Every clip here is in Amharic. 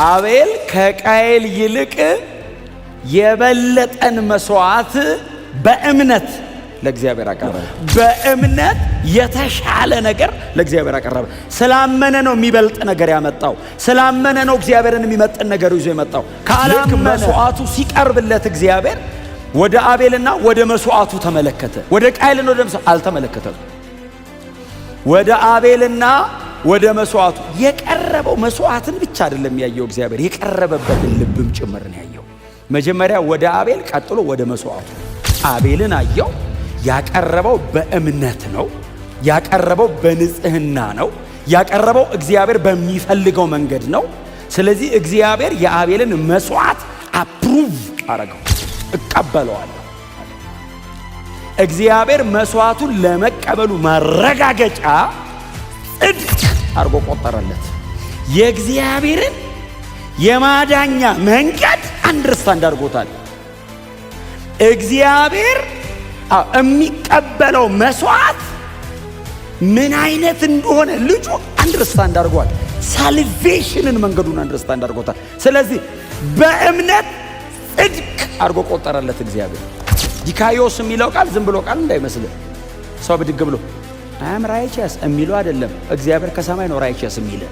አቤል ከቃየል ይልቅ የበለጠን መስዋዕት በእምነት ለእግዚአብሔር አቀረበ። በእምነት የተሻለ ነገር ለእግዚአብሔር አቀረበ። ስላመነ ነው የሚበልጥ ነገር ያመጣው። ስላመነ ነው እግዚአብሔርን የሚመጥን ነገር ይዞ የመጣው። ካላመነ መስዋዕቱ ሲቀርብለት እግዚአብሔር ወደ አቤልና ወደ መስዋዕቱ ተመለከተ። ወደ ቃየልና ወደ መስዋዕቱ አልተመለከተም። ወደ አቤልና ወደ መስዋዕቱ የቀረበው መስዋዕትን ብቻ አይደለም ያየው እግዚአብሔር፣ የቀረበበትን ልብም ጭምር ነው ያየው። መጀመሪያ ወደ አቤል፣ ቀጥሎ ወደ መስዋዕቱ። አቤልን አየው። ያቀረበው በእምነት ነው። ያቀረበው በንጽህና ነው። ያቀረበው እግዚአብሔር በሚፈልገው መንገድ ነው። ስለዚህ እግዚአብሔር የአቤልን መስዋዕት አፕሩቭ አረገው። እቀበለዋለሁ። እግዚአብሔር መስዋዕቱን ለመቀበሉ ማረጋገጫ ጽድቅ አርጎ ቆጠረለት። የእግዚአብሔርን የማዳኛ መንገድ አንደርስታንድ አድርጎታል። እግዚአብሔር የሚቀበለው መስዋዕት ምን አይነት እንደሆነ ልጁ አንደርስታንድ አድርጓል። ሳልቬሽንን መንገዱን አንደርስታንድ አድርጎታል። ስለዚህ በእምነት ጽድቅ አርጎ ቆጠረለት እግዚአብሔር። ዲካዮስ የሚለው ቃል ዝም ብሎ ቃል እንዳይመስልህ ሰው ብድግ ብሎ አም ራይቸስ የሚለው አይደለም። እግዚአብሔር ከሰማይ ነው ራይቸስ የሚል።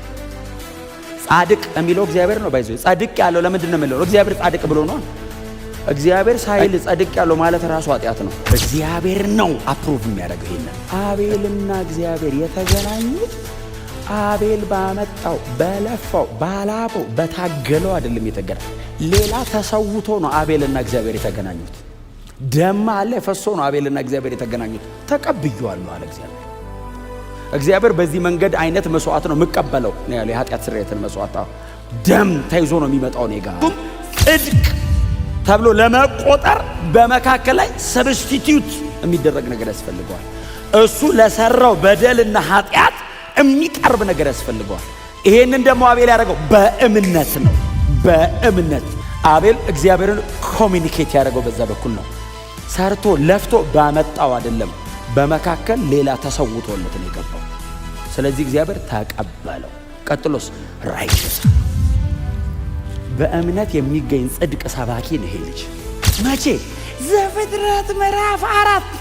ጻድቅ የሚለው እግዚአብሔር ነው። ባይዘው ጻድቅ ያለው ለምንድን ነው የሚለው? እግዚአብሔር ጻድቅ ብሎ ነው። እግዚአብሔር ሳይል ጻድቅ ያለው ማለት ራሱ ኃጢአት ነው። እግዚአብሔር ነው አፕሩቭ የሚያደርገው ይሄን። አቤልና እግዚአብሔር የተገናኙት አቤል ባመጣው በለፋው ባላበው በታገለው አይደለም የተገናኙት። ሌላ ተሰውቶ ነው አቤልና እግዚአብሔር የተገናኙት። ደም አለ ፈሶ ነው አቤልና እግዚአብሔር የተገናኙት። ተቀብዩዋለሁ አለ እግዚአብሔር። እግዚአብሔር በዚህ መንገድ አይነት መስዋዕት ነው የምቀበለው ነው ያለው። የኃጢአት ስርየትን መስዋዕት ደም ተይዞ ነው የሚመጣው ነው ጋር ጽድቅ ተብሎ ለመቆጠር በመካከል ላይ ሰብስቲቲዩት የሚደረግ ነገር ያስፈልገዋል። እሱ ለሰራው በደልና ኃጢአት የሚቀርብ ነገር ያስፈልገዋል። ይሄንን ደግሞ አቤል ያደረገው በእምነት ነው። በእምነት አቤል እግዚአብሔርን ኮሚኒኬት ያደረገው በዛ በኩል ነው። ሰርቶ ለፍቶ ባመጣው አይደለም። በመካከል ሌላ ተሰውቶለት ነው የገባው። ስለዚህ እግዚአብሔር ተቀበለው። ቀጥሎስ ራይቸስ በእምነት የሚገኝ ጽድቅ ሰባኪ ነው ይሄ ልጅ። መቼ? ዘፍጥረት ምዕራፍ 4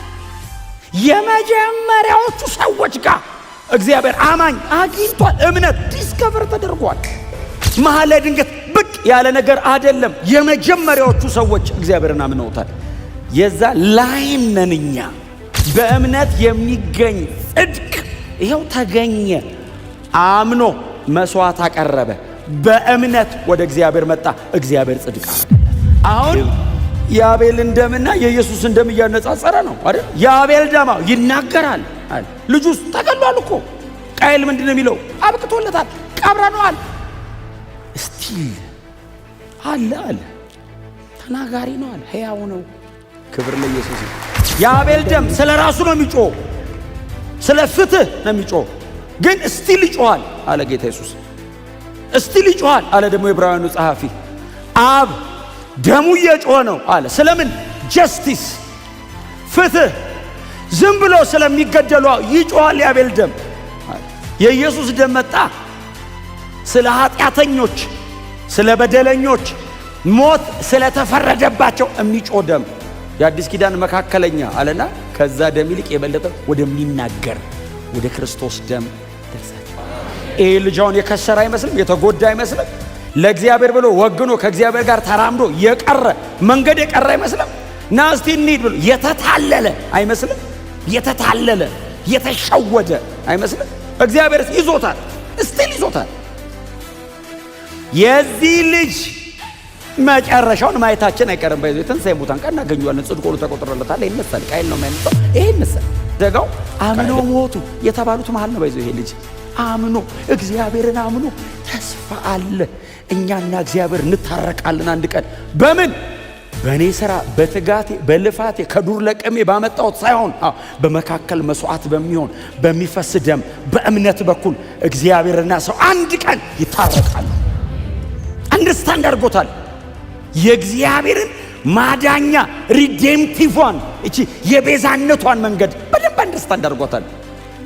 የመጀመሪያዎቹ ሰዎች ጋር እግዚአብሔር አማኝ አግኝቷል። እምነት ዲስከቨር ተደርጓል። መሀል ላይ ድንገት ብቅ ያለ ነገር አይደለም። የመጀመሪያዎቹ ሰዎች እግዚአብሔርን አምነውታል። የዛ ላይም ነን እኛ። በእምነት የሚገኝ ጽድቅ ይኸው ተገኘ። አምኖ መስዋዕት አቀረበ። በእምነት ወደ እግዚአብሔር መጣ። እግዚአብሔር ጽድቅ አደረገለት። አሁን የአቤልን ደምና የኢየሱስን ደም እያነጻጸረ ነው አይደል? የአቤል ደም ይናገራል። ልጁስ ተገሏል እኮ። ቃየል ምንድነው የሚለው? አብቅቶለታል፣ ቀብረነዋል። ስቲል አለ ተናጋሪ ነው አለ፣ ሕያው ነው። ክብር ለኢየሱስ። የአቤል ደም ስለ ራሱ ነው የሚጮህ፣ ስለ ፍትህ ነው የሚጮህ። ግን ስቲል ይጮሃል አለ ጌታ ኢየሱስ። ስቲል ይጮሃል አለ ደግሞ የዕብራውያኑ ጸሐፊ። አብ ደሙ እየጮኸ ነው አለ። ስለምን? ጀስቲስ፣ ፍትህ። ዝም ብሎ ስለሚገደሉ ይጮሃል የአቤል ደም። የኢየሱስ ደም መጣ ስለ ኃጢአተኞች፣ ስለ በደለኞች ሞት ስለተፈረደባቸው የሚጮህ ደም። የአዲስ ኪዳን መካከለኛ አለና ከዛ ደም ይልቅ የበለጠ ወደሚናገር ወደ ክርስቶስ ደም ደረሳቸው። ይሄ ልጃውን የከሰረ አይመስልም፣ የተጎዳ አይመስልም። ለእግዚአብሔር ብሎ ወግኖ ከእግዚአብሔር ጋር ተራምዶ የቀረ መንገድ የቀረ አይመስልም። ና እስቲ እንሂድ ብሎ የተታለለ አይመስልም። የተታለለ የተሸወደ አይመስልም። እግዚአብሔር ይዞታል፣ እስቲል ይዞታል። የዚህ ልጅ መጨረሻውን ማየታችን አይቀርም። ባይዘው ትንሣኤ ሙታን ቀን እናገኘዋለን። ጽድቅ ሆኖ ተቆጥሮለታል። ይነሳል። ቃየል ነው የሚያነሳው። ይሄ ይነሳል። ደጋው አምኖ ሞቱ የተባሉት መሃል ነው። ባይዘው ይሄ ልጅ አምኖ እግዚአብሔርን አምኖ ተስፋ አለ። እኛና እግዚአብሔር እንታረቃለን አንድ ቀን። በምን? በእኔ ሥራ፣ በትጋቴ፣ በልፋቴ ከዱር ለቀሜ ባመጣሁት ሳይሆን በመካከል መስዋዕት በሚሆን በሚፈስ ደም በእምነት በኩል እግዚአብሔርና ሰው አንድ ቀን ይታረቃሉ። አንደርስታንድ አድርጎታል። የእግዚአብሔርን ማዳኛ ሪዴምቲቭዋን እቺ የቤዛነቷን መንገድ በደንብ አንደርስታንድ አድርጎታል።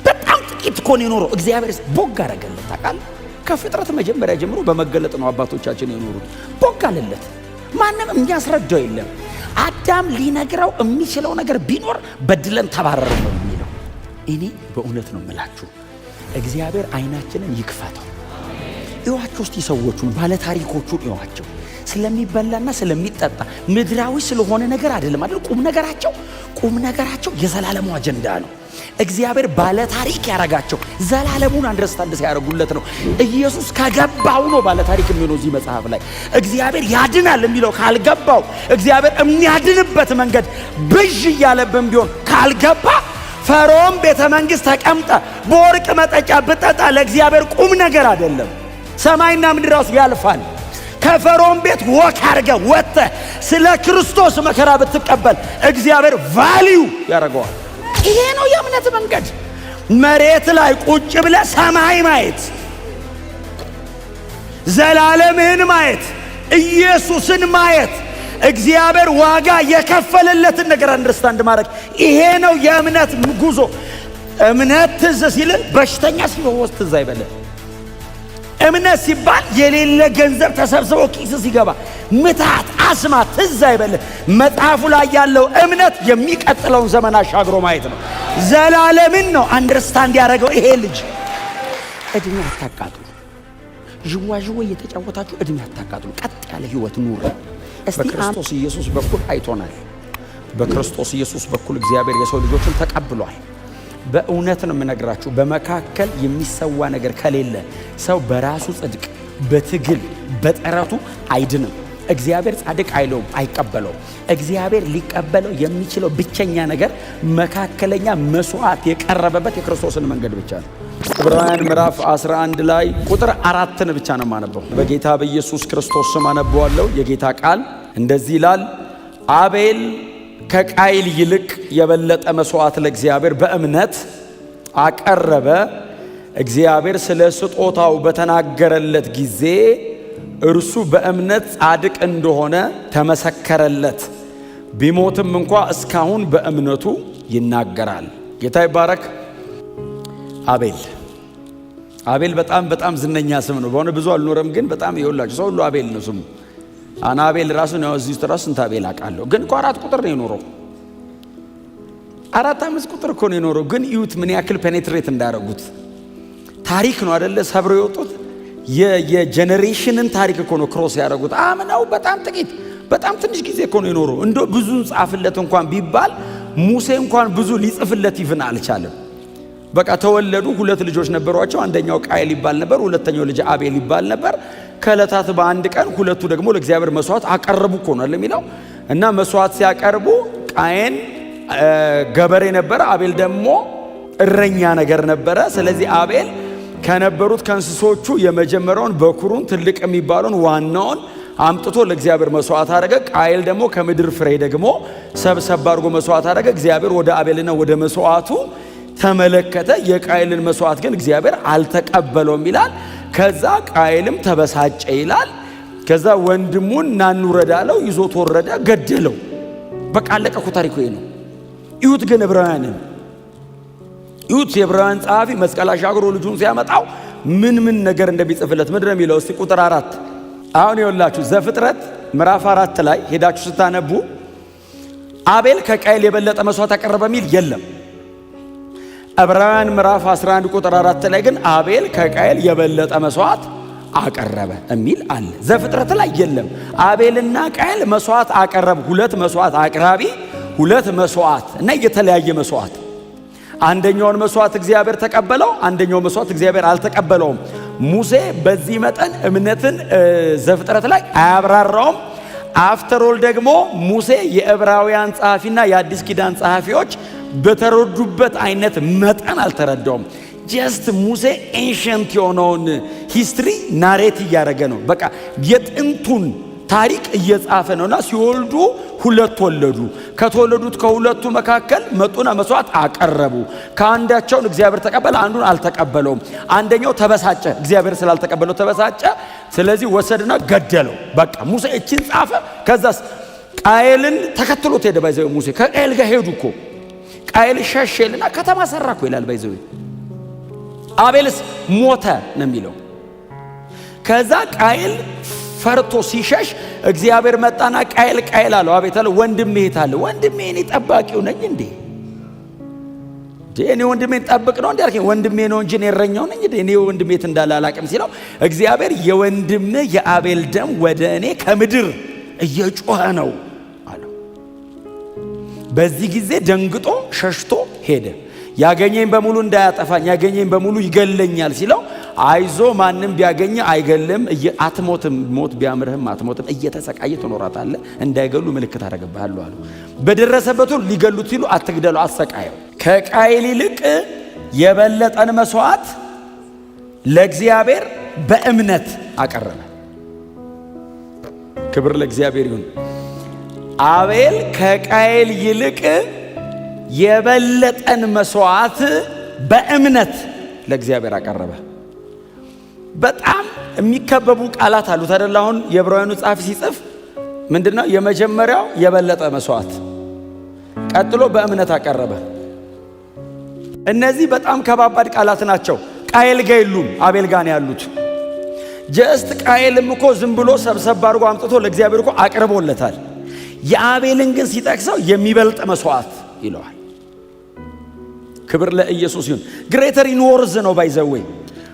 በጣም ጥቂት እኮ ነው የኖረው። እግዚአብሔር ቦግ አደረገለት። ታውቃለህ? ከፍጥረት መጀመሪያ ጀምሮ በመገለጥ ነው አባቶቻችን የኖሩት። ቦግ አለለት። ማንም የሚያስረዳው የለም። አዳም ሊነግረው የሚችለው ነገር ቢኖር በድለን ተባረረ ነው የሚለው። እኔ በእውነት ነው የምላችሁ፣ እግዚአብሔር አይናችንን ይክፈተው። እዩዋቸው እስቲ ሰዎቹን፣ ባለታሪኮቹን እዩዋቸው። ስለሚበላና ስለሚጠጣ ምድራዊ ስለሆነ ነገር አይደለም አይደል? ቁም ነገራቸው የዘላለሙ አጀንዳ ነው። እግዚአብሔር ባለ ታሪክ ያረጋቸው ዘላለሙን አንደርስታንድ ሲያረጉለት ነው። ኢየሱስ ከገባው ነው ባለ ታሪክ የሚሆነው። እዚህ መጽሐፍ ላይ እግዚአብሔር ያድናል የሚለው ካልገባው፣ እግዚአብሔር የሚያድንበት መንገድ ብዥ እያለብን ቢሆን ካልገባ፣ ፈርዖን ቤተ መንግሥት ተቀምጠ በወርቅ መጠጫ ብጠጣ ለእግዚአብሔር ቁም ነገር አይደለም። ሰማይና ምድር ራሱ ያልፋል። ከፈርዖን ቤት ወክ አርገ ወጥተ ስለ ክርስቶስ መከራ ብትቀበል እግዚአብሔር ቫልዩ ያረጋዋል። ይሄ ነው የእምነት መንገድ። መሬት ላይ ቁጭ ብለ ሰማይ ማየት፣ ዘላለምህን ማየት፣ ኢየሱስን ማየት፣ እግዚአብሔር ዋጋ የከፈለለትን ነገር አንደርስታንድ ማድረግ፣ ይሄ ነው የእምነት ጉዞ። እምነት ትዝ ሲል በሽተኛ ሲፈወስ ትዝ አይበለ። እምነት ሲባል የሌለ ገንዘብ ተሰብስበው ኪስ ሲገባ፣ ምታት፣ አስማት ትዝ አይበል። መጽሐፉ ላይ ያለው እምነት የሚቀጥለውን ዘመን አሻግሮ ማየት ነው። ዘላለምን ነው አንደርስታንድ ያደረገው ይሄ ልጅ። እድሜ አታቃጥሉ። ዥዋዥዌ እየተጫወታችሁ እድሜ አታቃጥሉ። ቀጥ ያለ ህይወት ኑሩ። በክርስቶስ ኢየሱስ በኩል አይቶናል። በክርስቶስ ኢየሱስ በኩል እግዚአብሔር የሰው ልጆችን ተቀብሏል። በእውነት ነው የምነግራችሁ፣ በመካከል የሚሰዋ ነገር ከሌለ ሰው በራሱ ጽድቅ፣ በትግል፣ በጥረቱ አይድንም። እግዚአብሔር ጻድቅ አይለውም፣ አይቀበለውም። እግዚአብሔር ሊቀበለው የሚችለው ብቸኛ ነገር መካከለኛ መስዋዕት የቀረበበት የክርስቶስን መንገድ ብቻ ነው። ዕብራውያን ምዕራፍ 11 ላይ ቁጥር 4 ብቻ ነው የማነበው። በጌታ በኢየሱስ ክርስቶስ ስም አነበዋለሁ። የጌታ ቃል እንደዚህ ይላል፣ አቤል ከቃይል ይልቅ የበለጠ መስዋዕት ለእግዚአብሔር በእምነት አቀረበ። እግዚአብሔር ስለ ስጦታው በተናገረለት ጊዜ እርሱ በእምነት ጻድቅ እንደሆነ ተመሰከረለት። ቢሞትም እንኳ እስካሁን በእምነቱ ይናገራል። ጌታ ይባረክ። አቤል በጣም ዝነኛ ስም ነው። በሆነ ብዙ አልኖረም፣ ግን በጣም ይወላችሁ ሰው ሁሉ አቤል ነው ስሙ። አናቤል ራሱ ነው። እዚህ ውስጥ ራሱ ስንት አቤል አውቃለሁ፣ ግን እኮ 4 ቁጥር ነው የኖረው። 4-5 ቁጥር እኮ ነው የኖረው። ግን እዩት ምን ያክል ፔኔትሬት እንዳደረጉት። ታሪክ ነው አይደለ? ሰብረው የወጡት የጄኔሬሽንን ታሪክ እኮ ነው ክሮስ ያደረጉት። አምነው በጣም ትንሽ ጊዜ እኮ ነው የኖረው። እንደው ብዙ ጻፍለት እንኳን ቢባል ሙሴ እንኳን ብዙ ሊጽፍለት ይፍና አልቻለም። በቃ ተወለዱ። 2 ልጆች ነበሯቸው። አንደኛው ቃየል ይባል ነበር፣ ሁለተኛው ልጅ አቤል ይባል ነበር። ከዕለታት በአንድ ቀን ሁለቱ ደግሞ ለእግዚአብሔር መስዋዕት አቀረቡ እኮ ነው የሚለው። እና መስዋዕት ሲያቀርቡ ቃየን ገበሬ ነበረ፣ አቤል ደግሞ እረኛ ነገር ነበረ። ስለዚህ አቤል ከነበሩት ከእንስሶቹ የመጀመሪያውን በኩሩን ትልቅ የሚባለውን ዋናውን አምጥቶ ለእግዚአብሔር መስዋዕት አደረገ። ቃየል ደግሞ ከምድር ፍሬ ደግሞ ሰብሰብ አድርጎ መስዋዕት አደረገ። እግዚአብሔር ወደ አቤልና ወደ መስዋዕቱ ተመለከተ። የቃየልን መስዋዕት ግን እግዚአብሔር አልተቀበለውም ይላል። ከዛ ቃየልም ተበሳጨ ይላል። ከዛ ወንድሙን ናንውረድ አለው፣ ይዞት ወረደ፣ ገደለው። በቃ አለቀ እኮ ታሪኩ ይሄ ነው። ይሁት ግን ዕብራውያንን ይሁት የዕብራውያን ጸሐፊ መስቀል አሻግሮ ልጁን ሲያመጣው ምን ነገር እንደሚጽፍለት ምንድን ነው የሚለው? እስቲ ቁጥር 4 አሁን ይኸውላችሁ ዘፍጥረት ምዕራፍ 4 ላይ ሄዳችሁ ስታነቡ አቤል ከቃየል የበለጠ መስዋዕት አቀረበ የሚል የለም። ዕብራውያን ምዕራፍ 11 ቁጥር 4 ላይ ግን አቤል ከቃየል የበለጠ መስዋዕት አቀረበ የሚል አለ። ዘፍጥረት ላይ የለም። አቤልና ቃየል መስዋዕት አቀረቡ። 2 መስዋዕት አቅራቢ፣ 2 መስዋዕት እና የተለያየ መስዋዕት። አንደኛውን መስዋዕት እግዚአብሔር ተቀበለው፣ አንደኛው መስዋዕት እግዚአብሔር አልተቀበለውም። ሙሴ በዚህ መጠን እምነትን ዘፍጥረት ላይ አያብራራውም። አፍተሮል ደግሞ ሙሴ የዕብራውያን ጸሐፊና የአዲስ ኪዳን ጸሐፊዎች በተረዱበት አይነት መጠን አልተረዳውም። ጀስት ሙሴ ኤንሸንት የሆነውን ሂስትሪ ናሬት እያደረገ ነው። በቃ የጥንቱን ታሪክ እየጻፈ ነውና ሲወልዱ 2 ወለዱ። ከተወለዱት ከሁለቱ መካከል መጡና መስዋዕት አቀረቡ። ከአንዳቸውን እግዚአብሔር ተቀበለ፣ አንዱን አልተቀበለውም። አንደኛው ተበሳጨ፣ እግዚአብሔር ስላልተቀበለው ተበሳጨ። ስለዚህ ወሰድና ገደለው። በቃ ሙሴ እቺን ጻፈ። ከዛስ ቃየልን ተከትሎት ሄደ። ባይዘው ሙሴ ከቃየል ጋር ሄዱ እኮ። ቃየል ሸሸልና ከተማ ሰራ እኮ ይላል ባይዘው። አቤልስ ሞተ ነው የሚለው። ከዛ ቃየል ፈርቶ ሲሸሽ እግዚአብሔር መጣና ቃየል አለው። አቤት አለ። ወንድሜ የት አለ? ወንድሜ እኔ ጠባቂው ነኝ እንዴ? እኔ ወንድሜን ጠብቅ ነው እንዴ አልከኝ? ወንድሜ ነው እንጂ እኔ እረኛው ነኝ እንዴ? እኔ ወንድሜ የት እንዳለ አላቅም ሲለው እግዚአብሔር የወንድም የአቤል ደም ወደ እኔ ከምድር እየጮኸ ነው አለው። በዚህ ጊዜ ደንግጦ ሸሽቶ ሄደ። ያገኘኝ በሙሉ እንዳያጠፋኝ፣ ያገኘኝ በሙሉ ይገለኛል ሲለው አይዞ ማንም ቢያገኝ አይገልም፣ አትሞትም፣ ሞት ቢያምርህም አትሞትም፣ እየተሰቃየ ትኖራታለህ፣ እንዳይገሉ ምልክት አደረግብሃለሁ አለው። በደረሰበት ሁሉ ሊገሉት ሲሉ አትግደሉ፣ አሰቃየው። ከቃየል ይልቅ የበለጠን መስዋዕት ለእግዚአብሔር በእምነት አቀረበ። ክብር ለእግዚአብሔር ይሁን። አቤል ከቃየል ይልቅ የበለጠን መስዋዕት በእምነት ለእግዚአብሔር አቀረበ። በጣም የሚከበቡ ቃላት አሉት አይደል? አሁን የዕብራውያኑ ጸሐፊ ሲጽፍ ምንድነው? የመጀመሪያው የበለጠ መስዋዕት፣ ቀጥሎ በእምነት አቀረበ። እነዚህ በጣም ከባባድ ቃላት ናቸው። ቃየል ጋር የሉም፣ አቤል ጋር ነው ያሉት። ጀስት ቃየልም እኮ ዝም ብሎ ሰብሰብ አድርጎ አምጥቶ ለእግዚአብሔር እኮ አቅርቦለታል። የአቤልን ግን ሲጠቅሰው የሚበልጥ መስዋዕት ይለዋል። ክብር ለኢየሱስ ይሁን። ግሬተር ኢንወርዝ ነው ባይዘዌ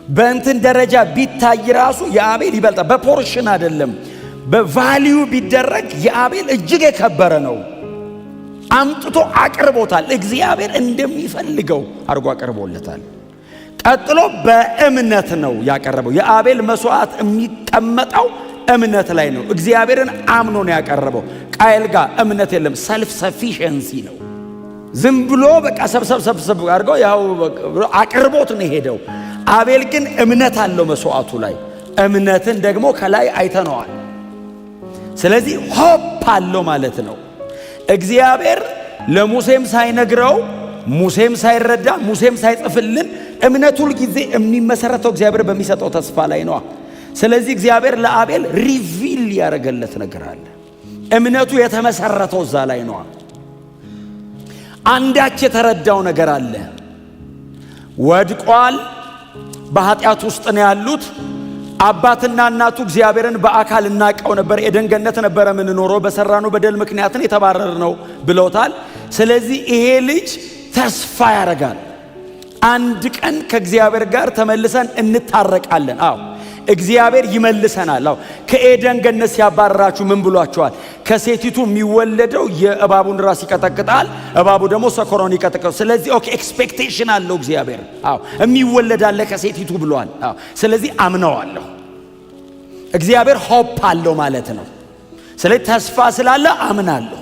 በእንትን ደረጃ ቢታይ ራሱ የአቤል ይበልጣል። በፖርሽን አይደለም፣ በቫልዩ ቢደረግ የአቤል እጅግ የከበረ ነው። አምጥቶ አቅርቦታል። እግዚአብሔር እንደሚፈልገው አድርጎ አቅርቦለታል። ቀጥሎ በእምነት ነው ያቀረበው። የአቤል መስዋዕት የሚቀመጠው እምነት ላይ ነው። እግዚአብሔርን አምኖ ነው ያቀረበው። ቃየል ጋር እምነት የለም፣ ሰልፍ ሰፊሸንሲ ነው። ዝም ብሎ በቃ ሰብሰብ አድርገው ያው አቅርቦት ነው ሄደው። አቤል ግን እምነት አለው መስዋዕቱ ላይ። እምነትን ደግሞ ከላይ አይተነዋል። ስለዚህ ሆፕ አለው ማለት ነው። እግዚአብሔር ለሙሴም ሳይነግረው፣ ሙሴም ሳይረዳ፣ ሙሴም ሳይጽፍልን እምነት ሁል ጊዜ የሚመሰረተው እግዚአብሔር በሚሰጠው ተስፋ ላይ ነው። ስለዚህ እግዚአብሔር ለአቤል ሪቪል ያደረገለት ነገር አለ። እምነቱ የተመሰረተው እዛ ላይ ነው። አንዳች የተረዳው ነገር አለ። ወድቋል፣ በኃጢአት ውስጥ ነው ያሉት። አባትና እናቱ እግዚአብሔርን በአካል እናቀው ነበር፣ ኤደን ገነት ነበረ ምንኖረው፣ በሰራነው በደል ምክንያትን የተባረርነው ብለውታል። ስለዚህ ይሄ ልጅ ተስፋ ያደርጋል። አንድ ቀን ከእግዚአብሔር ጋር ተመልሰን እንታረቃለን። አዎ እግዚአብሔር ይመልሰናል። አዎ ከኤደን ገነት ሲያባረራችሁ ምን ብሏቸዋል? ከሴቲቱ የሚወለደው የእባቡን ራስ ይቀጠቅጣል፣ እባቡ ደግሞ ሰኮሮን ይቀጠቅጣል። ስለዚህ ኦኬ ኤክስፔክቴሽን አለው እግዚአብሔር። አዎ የሚወለድ አለ ከሴቲቱ ብሏል። አዎ ስለዚህ አምነዋለሁ። እግዚአብሔር ሆፕ አለው ማለት ነው። ስለዚህ ተስፋ ስላለ አምናለሁ፣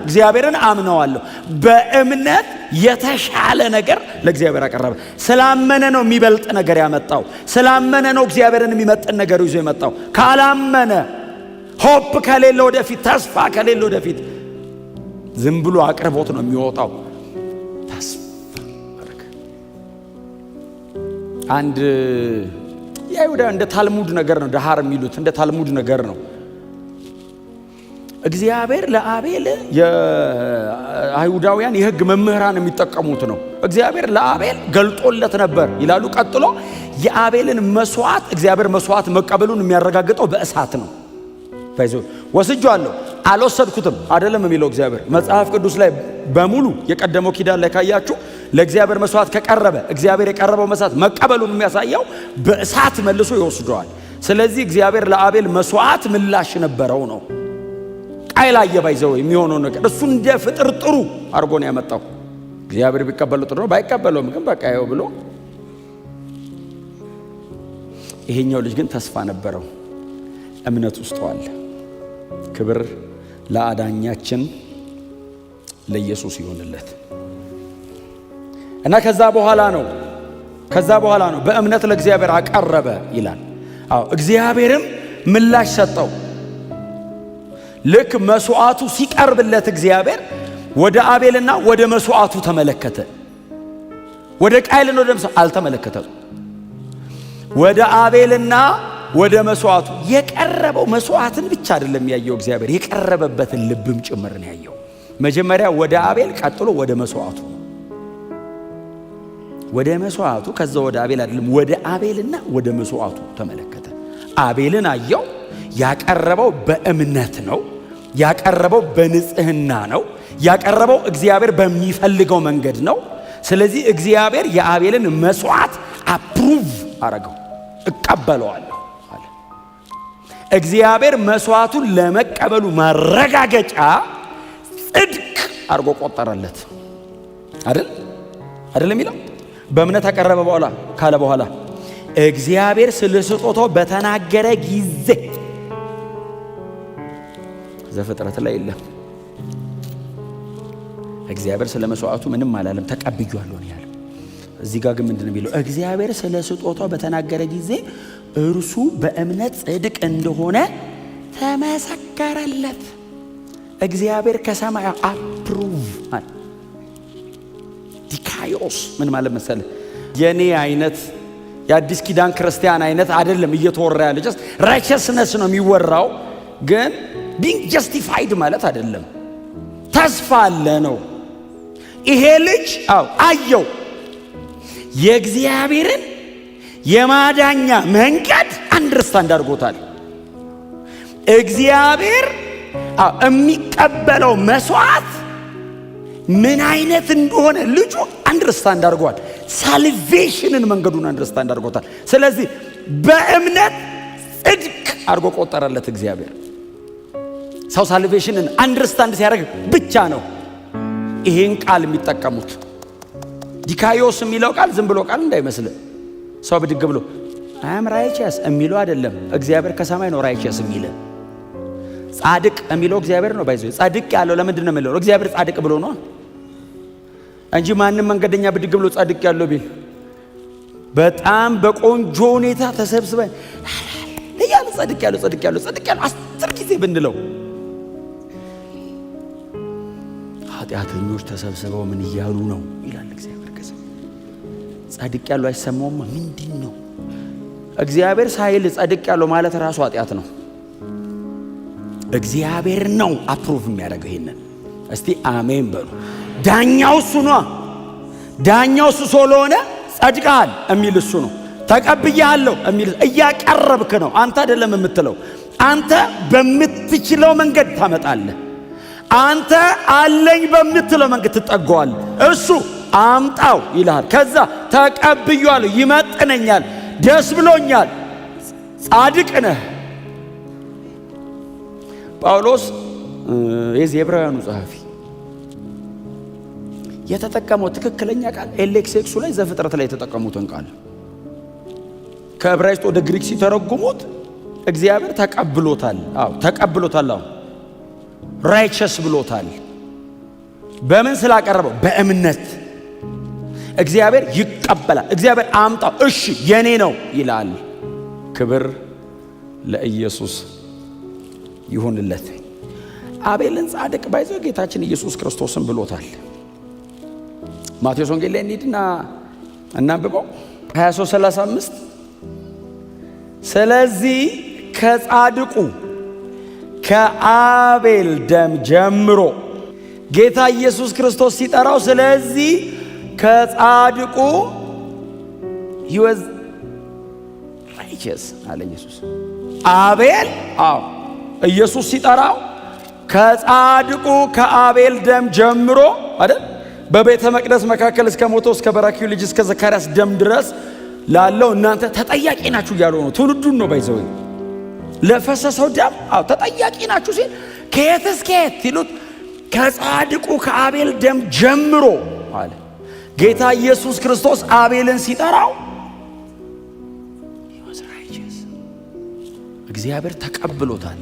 እግዚአብሔርን አምነዋለሁ። በእምነት የተሻለ ነገር ለእግዚአብሔር አቀረበ። ስላመነ ነው የሚበልጥ ነገር ያመጣው። ስላመነ ነው እግዚአብሔርን የሚመጥን ነገር ይዞ የመጣው። ካላመነ ሆፕ ከሌለ ወደፊት፣ ተስፋ ከሌለ ወደፊት ዝም ብሎ አቅርቦት ነው የሚወጣው። ተስፋ አረገ። አንድ የይሁዳ እንደ ታልሙድ ነገር ነው፣ ዳሃር የሚሉት እንደ ታልሙድ ነገር ነው። እግዚአብሔር ለአቤል የአይሁዳውያን የሕግ መምህራን የሚጠቀሙት ነው። እግዚአብሔር ለአቤል ገልጦለት ነበር ይላሉ። ቀጥሎ የአቤልን መስዋዕት እግዚአብሔር መስዋዕት መቀበሉን የሚያረጋግጠው በእሳት ነው። ወስጄዋለሁ አልወሰድኩትም አይደለም የሚለው እግዚአብሔር። መጽሐፍ ቅዱስ ላይ በሙሉ የቀደመው ኪዳን ላይ ካያችሁ ለእግዚአብሔር መስዋዕት ከቀረበ እግዚአብሔር የቀረበው መስዋዕት መቀበሉን የሚያሳየው በእሳት መልሶ ይወስደዋል። ስለዚህ እግዚአብሔር ለአቤል መስዋዕት ምላሽ ነበረው ነው። ቃየል አየባይዘው የሚሆነው ነገር እሱ እንደ ፍጥር ጥሩ አድርጎ ነው ያመጣው። እግዚአብሔር ቢቀበለው ጥሩ ነው፣ ባይቀበለውም ግን በቃ ይኸው ብሎ። ይሄኛው ልጅ ግን ተስፋ ነበረው፣ እምነት ውስጥ ዋለ። ክብር ለአዳኛችን ለኢየሱስ ይሁንለት። እና ከዛ በኋላ ነው በእምነት ለእግዚአብሔር አቀረበ ይላል። አዎ እግዚአብሔርም ምላሽ ሰጠው። ልክ መስዋዕቱ ሲቀርብለት እግዚአብሔር ወደ አቤልና ወደ መስዋዕቱ ተመለከተ። ወደ ቃየልና ወደ መስዋዕቱ አልተመለከተም። ወደ አቤልና ወደ መስዋዕቱ የቀረበው መስዋዕትን ብቻ አይደለም ያየው እግዚአብሔር፣ የቀረበበትን ልብም ጭምር ነው ያየው። መጀመሪያ ወደ አቤል፣ ቀጥሎ ወደ መስዋዕቱ። ወደ መስዋዕቱ ከዛ ወደ አቤል አይደለም፣ ወደ አቤልና ወደ መስዋዕቱ ተመለከተ። አቤልን አየው። ያቀረበው በእምነት ነው። ያቀረበው በንጽህና ነው። ያቀረበው እግዚአብሔር በሚፈልገው መንገድ ነው። ስለዚህ እግዚአብሔር የአቤልን መስዋዕት አፕሩቭ አረገው። እቀበለዋለሁ አለ። እግዚአብሔር መስዋዕቱን ለመቀበሉ ማረጋገጫ ጽድቅ አድርጎ ቆጠረለት። አይደለም የሚለው በእምነት አቀረበ በኋላ ካለ በኋላ እግዚአብሔር ስለ ስጦታው በተናገረ ጊዜ ዘፍጥረት ላይ የለም። እግዚአብሔር ስለ መስዋዕቱ ምንም አላለም፣ ተቀብያለሁ ነው ያለው። እዚህ ጋር ግን ምንድነው የሚለው? እግዚአብሔር ስለ ስጦታው በተናገረ ጊዜ እርሱ በእምነት ጽድቅ እንደሆነ ተመሰከረለት። እግዚአብሔር ከሰማይ አፕሩቭ አለ። ዲካዮስ ምን ማለት መሰለህ? የኔ አይነት የአዲስ ኪዳን ክርስቲያን አይነት አይደለም እየተወራ ያለ። ጀስት ራይቸስነስ ነው የሚወራው፣ ግን ቢንግ ጀስቲፋይድ ማለት አይደለም። ተስፋ አለ ነው። ይሄ ልጅ አየው የእግዚአብሔርን የማዳኛ መንገድ አንደርስታንድ አድርጎታል። እግዚአብሔር የሚቀበለው መስዋዕት ምን አይነት እንደሆነ ልጁ አንደርስታንድ አድርጓል። ሳልቬሽንን መንገዱን አንደርስታንድ አድርጎታል። ስለዚህ በእምነት ጽድቅ አድርጎ ቆጠረለት እግዚአብሔር። ሰው ሳልቬሽንን አንደርስታንድ ሲያደርግ ብቻ ነው ይሄን ቃል የሚጠቀሙት። ዲካዮስ የሚለው ቃል ዝም ብሎ ቃል እንዳይመስል ሰው ብድግ ብሎ አም ራይቸስ የሚለው አይደለም። እግዚአብሔር ከሰማይ ነው ራይቸስ የሚል። ጻድቅ የሚለው እግዚአብሔር ነው። ባይዘው ጻድቅ ያለው ለምንድን ነው የሚለው? እግዚአብሔር ጻድቅ ብሎ ነው እንጂ ማንም መንገደኛ ብድግ ብሎ ጻድቅ ያለው ቢል በጣም በቆንጆ ሁኔታ ተሰብስበን ለያለ ጻድቅ ያለው 10 ጊዜ ብንለው ኃጢአተኞች ተሰብስበው ምን እያሉ ነው ይላል እግዚአብሔር። ጻድቅ ያለው አይሰማውማ። ምንድን ነው እግዚአብሔር ሳይል ጻድቅ ያለው ማለት ራሱ ኃጢአት ነው። እግዚአብሔር ነው አፕሩቭ የሚያደርገው ይሄንን። እስቲ አሜን በሉ። ዳኛው እሱ ነው። ዳኛው እሱ ስለሆነ ጸድቀሃል የሚል እሱ ነው። ተቀብያለሁ የሚል እያቀረብክ ነው። አንተ አይደለም የምትለው። አንተ በምትችለው መንገድ ታመጣለህ። አንተ አለኝ በምትለው መንገድ ትጠጋዋለህ። እሱ አምጣው ይልሃል። ከዛ ተቀብያለሁ፣ ይመጥነኛል፣ ደስ ብሎኛል፣ ጻድቅ ነህ። ጳውሎስ የዚህ የዕብራውያኑ ጸሐፊ የተጠቀመው ትክክለኛ ቃል ኤሌክሴክሱ ላይ ዘፍጥረት ላይ የተጠቀሙትን ቃል ከዕብራይስጥ ወደ ግሪክ ሲተረጉሙት እግዚአብሔር ተቀብሎታል። ተቀብሎታል። ራይቸስ ብሎታል። በምን ስላቀረበው? በእምነት። እግዚአብሔር ይቀበላል። እግዚአብሔር አምጣው፣ እሺ የኔ ነው ይላል። ክብር ለኢየሱስ ይሁንለት። አቤልን ጻድቅ ባይዘው ጌታችን ኢየሱስ ክርስቶስን ብሎታል። ማቴዎስ ወንጌል ላይ እንሂድና እናንብበው 23:35 ስለዚህ ከጻድቁ ከአቤል ደም ጀምሮ ጌታ ኢየሱስ ክርስቶስ ሲጠራው፣ ስለዚህ ከጻድቁ he was righteous አለ ኢየሱስ። አቤል ኢየሱስ ሲጠራው ከጻድቁ ከአቤል ደም ጀምሮ አይደል? በቤተ መቅደስ መካከል እስከ ሞተው እስከ በራኪው ልጅ እስከ ዘካርያስ ደም ድረስ ላለው እናንተ ተጠያቂ ናችሁ እያለው ነው። ትውልዱን ነው ባይዘው ለፈሰሰው ደም ተጠያቂ ናችሁ ሲል ከየት እስከ የት ይሉት ከጻድቁ ከአቤል ደም ጀምሮ አለ። ጌታ ኢየሱስ ክርስቶስ አቤልን ሲጠራው he was righteous። እግዚአብሔር ተቀብሎታል።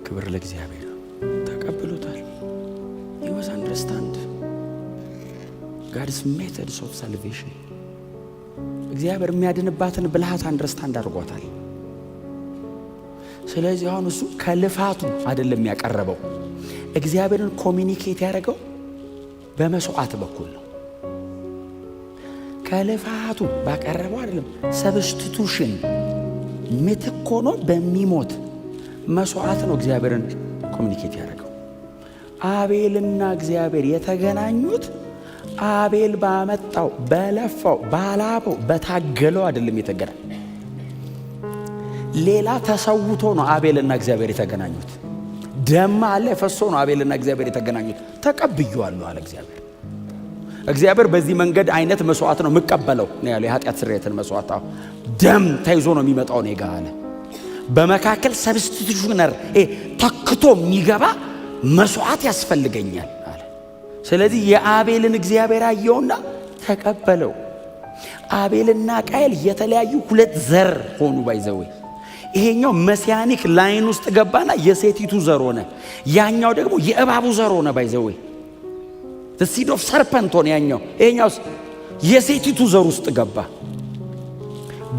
ክብር ለእግዚአብሔር። ተቀብሎታል። he was understand God's methods of salvation። እግዚአብሔር የሚያድንባትን ብልሃት አንደርስታንድ አድርጓታል። ስለዚህ አሁን እሱ ከልፋቱ አይደለም ያቀረበው፣ እግዚአብሔርን ኮሚኒኬት ያደረገው በመስዋዕት በኩል ነው። ከልፋቱ ባቀረበው አይደለም። ሰብስቲቱሽን ምትክ ሆኖ በሚሞት መስዋዕት ነው እግዚአብሔርን ኮሚኒኬት ያደረገው። አቤልና እግዚአብሔር የተገናኙት አቤል ባመጣው በለፋው ባላበው በታገለው አይደለም የተገናኘ። ሌላ ተሰውቶ ነው አቤልና እግዚአብሔር የተገናኙት። ደም አለ ፈሶ ነው አቤልና እግዚአብሔር የተገናኙት። ተቀብዩአለሁ አለ እግዚአብሔር። እግዚአብሔር በዚህ መንገድ አይነት መስዋዕት ነው መቀበለው ነው ያለው። የኃጢአት ስርየትን መስዋዕት ደም ተይዞ ነው የሚመጣው ነው ይጋለ። በመካከል ሰብስቲቱሽነር ተክቶ የሚገባ መስዋዕት ያስፈልገኛል አለ። ስለዚህ የአቤልን እግዚአብሔር አየውና ተቀበለው። አቤልና ቃየል የተለያዩ ሁለት ዘር ሆኑ ባይዘው። ይሄኛው መሲያኒክ ላይን ውስጥ ገባና የሴቲቱ ዘር ሆነ። ያኛው ደግሞ የእባቡ ዘር ሆነ ባይዘው። the seed of serpent ሆነ ያኛው። ይሄኛው የሴቲቱ ዘር ውስጥ ገባ።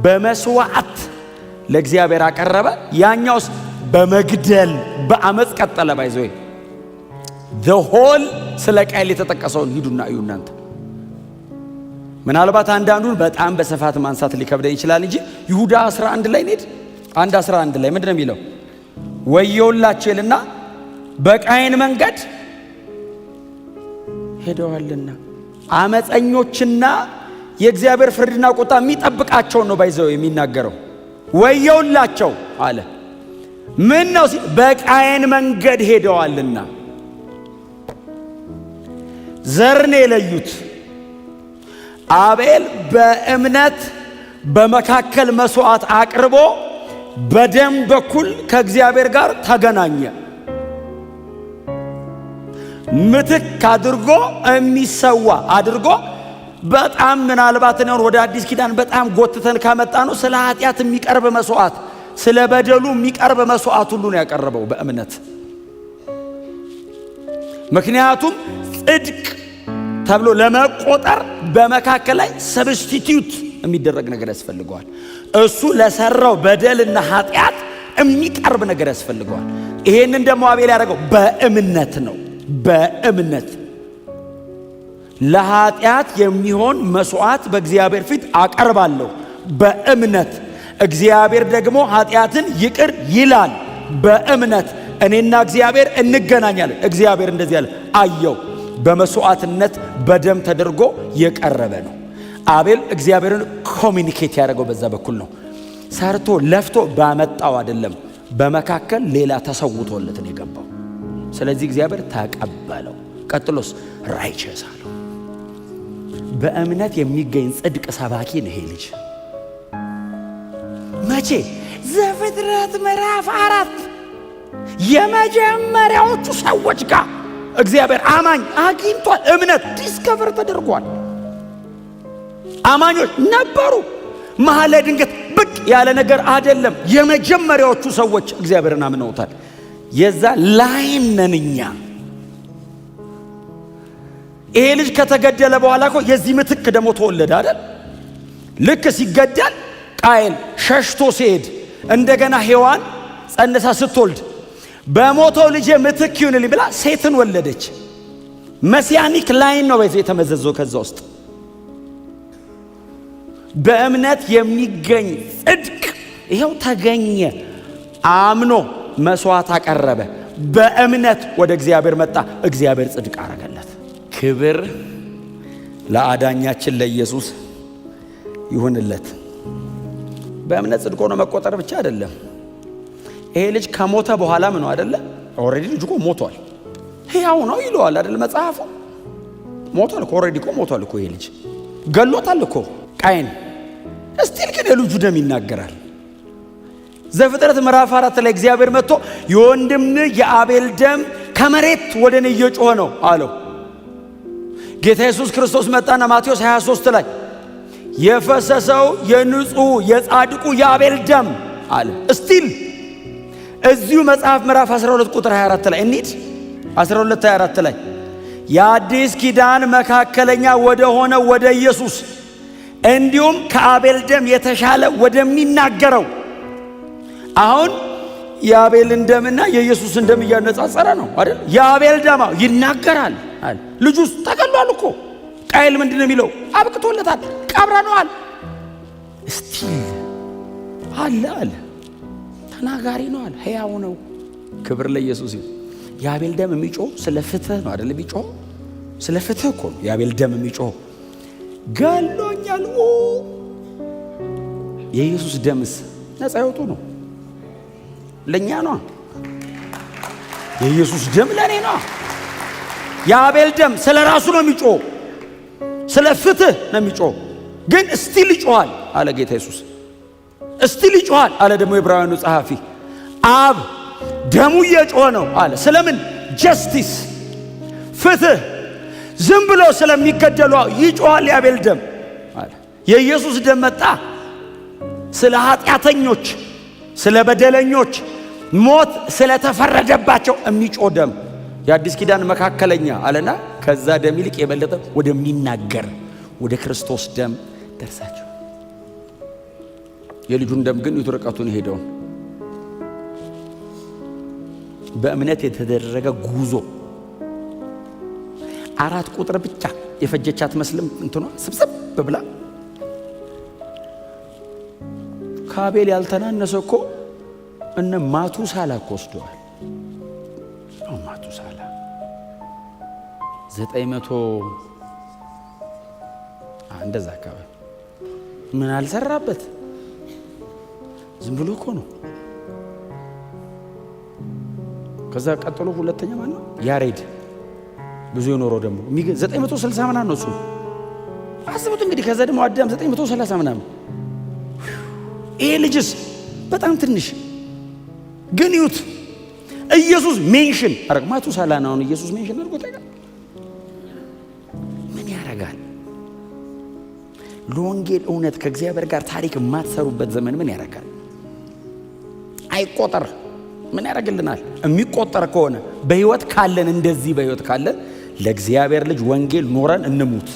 በመስዋዕት ለእግዚአብሔር አቀረበ። ያኛውስ በመግደል በአመጽ ቀጠለ ባይዘው። the whole ስለ ቃየል የተጠቀሰውን ሂዱና እዩ እናንተ። ምናልባት አንዳንዱን በጣም በስፋት ማንሳት ሊከብደን ይችላል እንጂ ይሁዳ 11 ላይ ነድ 1:11 ላይ ምንድነው የሚለው? ወየውላቸውልና በቃየን መንገድ ሄደዋልና አመፀኞችና የእግዚአብሔር ፍርድና ቁጣ የሚጠብቃቸው ነው ባይዘው የሚናገረው። ወየውላቸው አለ። ምን ነው ሲል በቃየን መንገድ ሄደዋልና። ዘርን የለዩት አቤል በእምነት በመካከል መስዋዕት አቅርቦ በደም በኩል ከእግዚአብሔር ጋር ተገናኘ። ምትክ አድርጎ የሚሰዋ አድርጎ በጣም ምናልባት ነው ወደ አዲስ ኪዳን በጣም ጎትተን ካመጣ ነው ስለ ኃጢአት የሚቀርብ መስዋዕት፣ ስለ በደሉ የሚቀርብ መስዋዕት ሁሉ ነው ያቀረበው በእምነት። ምክንያቱም ጽድቅ ተብሎ ለመቆጠር በመካከል ላይ ሰብስቲቲዩት የሚደረግ ነገር ያስፈልገዋል። እሱ ለሰራው በደልና ኃጢአት የሚቀርብ ነገር ያስፈልገዋል። ይሄንን ደግሞ አቤል ያደረገው በእምነት ነው። በእምነት ለኃጢአት የሚሆን መስዋዕት በእግዚአብሔር ፊት አቀርባለሁ በእምነት። እግዚአብሔር ደግሞ ኃጢአትን ይቅር ይላል በእምነት። እኔና እግዚአብሔር እንገናኛለን። እግዚአብሔር እንደዚህ ያለ አየው። በመስዋዕትነት በደም ተደርጎ የቀረበ ነው። አቤል እግዚአብሔርን ኮሚኒኬት ያደረገው በዛ በኩል ነው። ሰርቶ ለፍቶ ባመጣው አይደለም። በመካከል ሌላ ተሰውቶለት ነው የገባው። ስለዚህ እግዚአብሔር ተቀበለው። ቀጥሎስ ራይቸስ አለው። በእምነት የሚገኝ ጽድቅ ሰባኪ ነው ይሄ ልጅ። መቼ? ዘፍጥረት ምዕራፍ 4 የመጀመሪያዎቹ ሰዎች ጋር እግዚአብሔር አማኝ አግኝቷል። እምነት ዲስከቨር ተደርጓል። አማኞች ነበሩ። መሀል ላይ ድንገት ብቅ ያለ ነገር አይደለም። የመጀመሪያዎቹ ሰዎች እግዚአብሔርን አምነውታል። የዛ ላይን ነን እኛ። ይሄ ልጅ ከተገደለ በኋላ እኮ የዚህ ምትክ ደግሞ ተወለደ አይደል? ልክ ሲገደል ቃየል ሸሽቶ ሲሄድ እንደገና ሔዋን ጸንሳ ስትወልድ በሞተው ልጅ ምትክ ይሁንልኝ ብላ ሴትን ወለደች። መሲያኒክ ላይን ነው በዚህ የተመዘዘው። ከዛ ውስጥ በእምነት የሚገኝ ጽድቅ ይሄው ተገኘ። አምኖ መስዋዕት አቀረበ። በእምነት ወደ እግዚአብሔር መጣ። እግዚአብሔር ጽድቅ አረገለት። ክብር ለአዳኛችን ለኢየሱስ ይሁንለት። በእምነት ጽድቅ ሆኖ መቆጠር ብቻ አይደለም። ይሄ ልጅ ከሞተ በኋላ ምን ነው አይደለ? ኦሬዲ ልጅ እኮ ሞቷል። ሕያው ነው ይለዋል አይደል መጽሐፉ? ሞቷል እኮ ኦሬዲ እኮ ሞቷል እኮ። ይሄ ልጅ ገሎታል እኮ ቃየን። እስቲል ግን የልጁ ደም ይናገራል። ዘፍጥረት ምዕራፍ 4 ላይ እግዚአብሔር መጥቶ የወንድም የአቤል ደም ከመሬት ወደ እኔ እየጮኸ ነው አለው። ጌታ ኢየሱስ ክርስቶስ መጣና ማቴዎስ 23 ላይ የፈሰሰው የንጹህ የጻድቁ የአቤል ደም አለ። እስቲል እዚሁ መጽሐፍ ምዕራፍ 12 ቁጥር 24 ላይ እንሂድ። 12:24 ላይ የአዲስ ኪዳን መካከለኛ ወደ ሆነ ወደ ኢየሱስ እንዲሁም ከአቤል ደም የተሻለ ወደሚናገረው። አሁን የአቤልን ደምና የኢየሱስን ደም እያነጻጸረ ነው አይደል? የአቤል ደም ይናገራል አለ። ልጁስ ተገሏል እኮ። ቃየል ምንድነው የሚለው? አብቅቶለታል፣ ቀብረነዋል። እስቲ አለ ተናጋሪ ነው አለ። ሕያው ነው። ክብር ለኢየሱስ ይሁን። የአቤል ደም የሚጮህ ስለ ፍትህ ነው አይደል? የሚጮህ ስለ ፍትህ እኮ ነው የአቤል ደም የሚጮህ። ገሎኛል። የኢየሱስ ደምስ ነፃ ያወጡ ነው፣ ለኛ ነው። የኢየሱስ ደም ለኔ ነው። የአቤል ደም ስለ ራሱ ነው የሚጮህ፣ ስለ ፍትህ ነው የሚጮህ። ግን እስቲል ይጮሃል አለ ጌታ ኢየሱስ። እስቲል ይጮሃል አለ ደግሞ የዕብራውያኑ ጸሐፊ። አብ ደሙ እየጮኸ ነው አለ። ስለምን? ጀስቲስ፣ ፍትህ። ዝም ብሎ ስለሚገደሉ ይጮሃል የአቤል ደም አለ። የኢየሱስ ደም መጣ ስለ ኃጢአተኞች፣ ስለ በደለኞች ሞት ስለተፈረደባቸው የሚጮህ ደም፣ የአዲስ ኪዳን መካከለኛ አለና ከዛ ደም ይልቅ የበለጠ ወደሚናገር ወደ ክርስቶስ ደም ደርሳቸው። የልጁን ደም ግን ይትርቀቱን ሄደውን በእምነት የተደረገ ጉዞ 4 ቁጥር ብቻ የፈጀቻት መስልም እንትኗ ስብስብ ብላ ከአቤል ያልተናነሰ እኮ እነ ማቱሳላ እኮ ወስደዋል። ማቱሳላ 900 እንደዛ አካባቢ ምን አልሰራበት፣ ዝም ብሎ እኮ ነው። ከዛ ቀጥሎ ሁለተኛ ማን ነው? ያሬድ ብዙ የኖረው ደግሞ 960 ምናምን ነው እሱ። አስቡት እንግዲህ። ከዛ ደግሞ አዳም 930 ምናምን። ይሄ ልጅስ በጣም ትንሽ ግን ይዩት። ኢየሱስ ሜንሽን አረግ ማቱሳላ ነው ኢየሱስ ሜንሽን አድርጎ ታውቃለህ? ምን ያረጋል? ለወንጌል እውነት ከእግዚአብሔር ጋር ታሪክ የማትሰሩበት ዘመን ምን ያረጋል? አይቆጠር። ምን ያረግልናል? የሚቆጠር ከሆነ በህይወት ካለን፣ እንደዚህ በህይወት ካለን ለእግዚአብሔር ልጅ ወንጌል ኖረን እንሙት።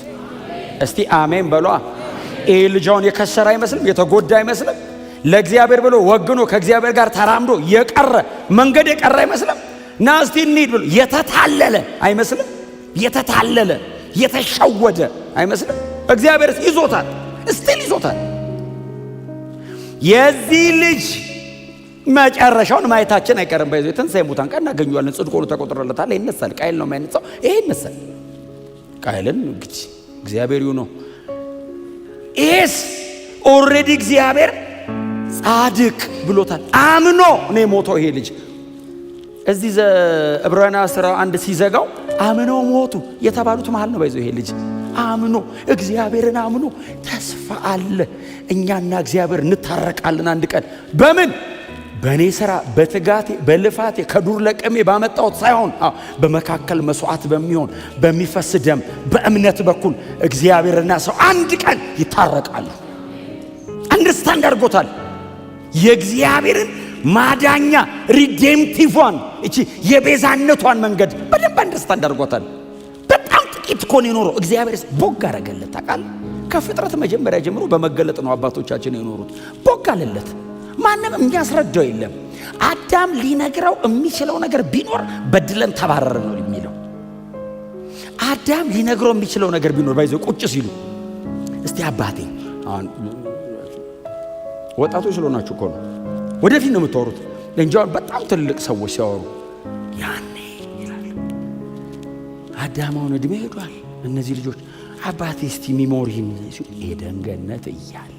እስቲ አሜን በሏ። ይሄ ልጅውን የከሰረ አይመስልም? የተጎዳ አይመስልም? ለእግዚአብሔር ብሎ ወግኖ ከእግዚአብሔር ጋር ተራምዶ የቀረ መንገድ የቀረ አይመስልም? ና እስቲ እንሂድ ብሎ የተታለለ አይመስልም? የተታለለ የተሸወደ አይመስልም? እግዚአብሔር ይዞታል፣ እስቲል ይዞታል። የዚህ ልጅ መጨረሻውን ማየታችን አይቀርም። ባይዘ ትንሣኤ ሙታን ቀን እናገኘዋለን። ጽድቅ ሆኖ ተቆጥሮለታል። ይነሳል። ቃየል ነው የማይነሳው፣ ይሄ ይነሳል። ቃየልን እንግዲህ እግዚአብሔር ነው። ይሄስ ኦልሬዲ እግዚአብሔር ጻድቅ ብሎታል። አምኖ ነው የሞተው ይሄ ልጅ። እዚህ ዕብራውያን 11 ሲዘጋው አምነው ሞቱ የተባሉት መሃል ነው። ባይዘው ይሄ ልጅ አምኖ እግዚአብሔርን አምኖ ተስፋ አለ፣ እኛና እግዚአብሔር እንታረቃለን አንድ ቀን። በምን? በእኔ ሥራ፣ በትጋቴ፣ በልፋቴ፣ ከዱር ለቀሜ ባመጣሁት ሳይሆን በመካከል መስዋዕት በሚሆን በሚፈስ ደም በእምነት በኩል እግዚአብሔርና ሰው አንድ ቀን ይታረቃሉ። አንደርስታንድ አድርጎታል። የእግዚአብሔርን ማዳኛ ሪዴምቲቭዋን እቺ የቤዛነቷን መንገድ በደንብ አንደርስታንድ አድርጎታል። በጣም ጥቂት እኮ ነው የኖረው። እግዚአብሔርስ ቦግ አረገለት። ታውቃለህ? ከፍጥረት መጀመሪያ ጀምሮ በመገለጥ ነው አባቶቻችን የኖሩት። ቦግ አለለት። ማንም የሚያስረዳው የለም። አዳም ሊነግረው የሚችለው ነገር ቢኖር በድለን ተባረረ ነው የሚለው። አዳም ሊነግረው የሚችለው ነገር ቢኖር ባይዘው ቁጭ ሲሉ እስቲ አባቴ፣ አሁን ወጣቶች ስለሆናችሁ እኮ ነው ወደፊት ነው የምታወሩት እንጂ በጣም ትልቅ ሰዎች ሲያወሩ ያኔ ይላሉ። አዳም አሁን እድሜ ሄዷል። እነዚህ ልጆች አባቴ እስቲ ሚሞሪን ኤደን ገነት እያለ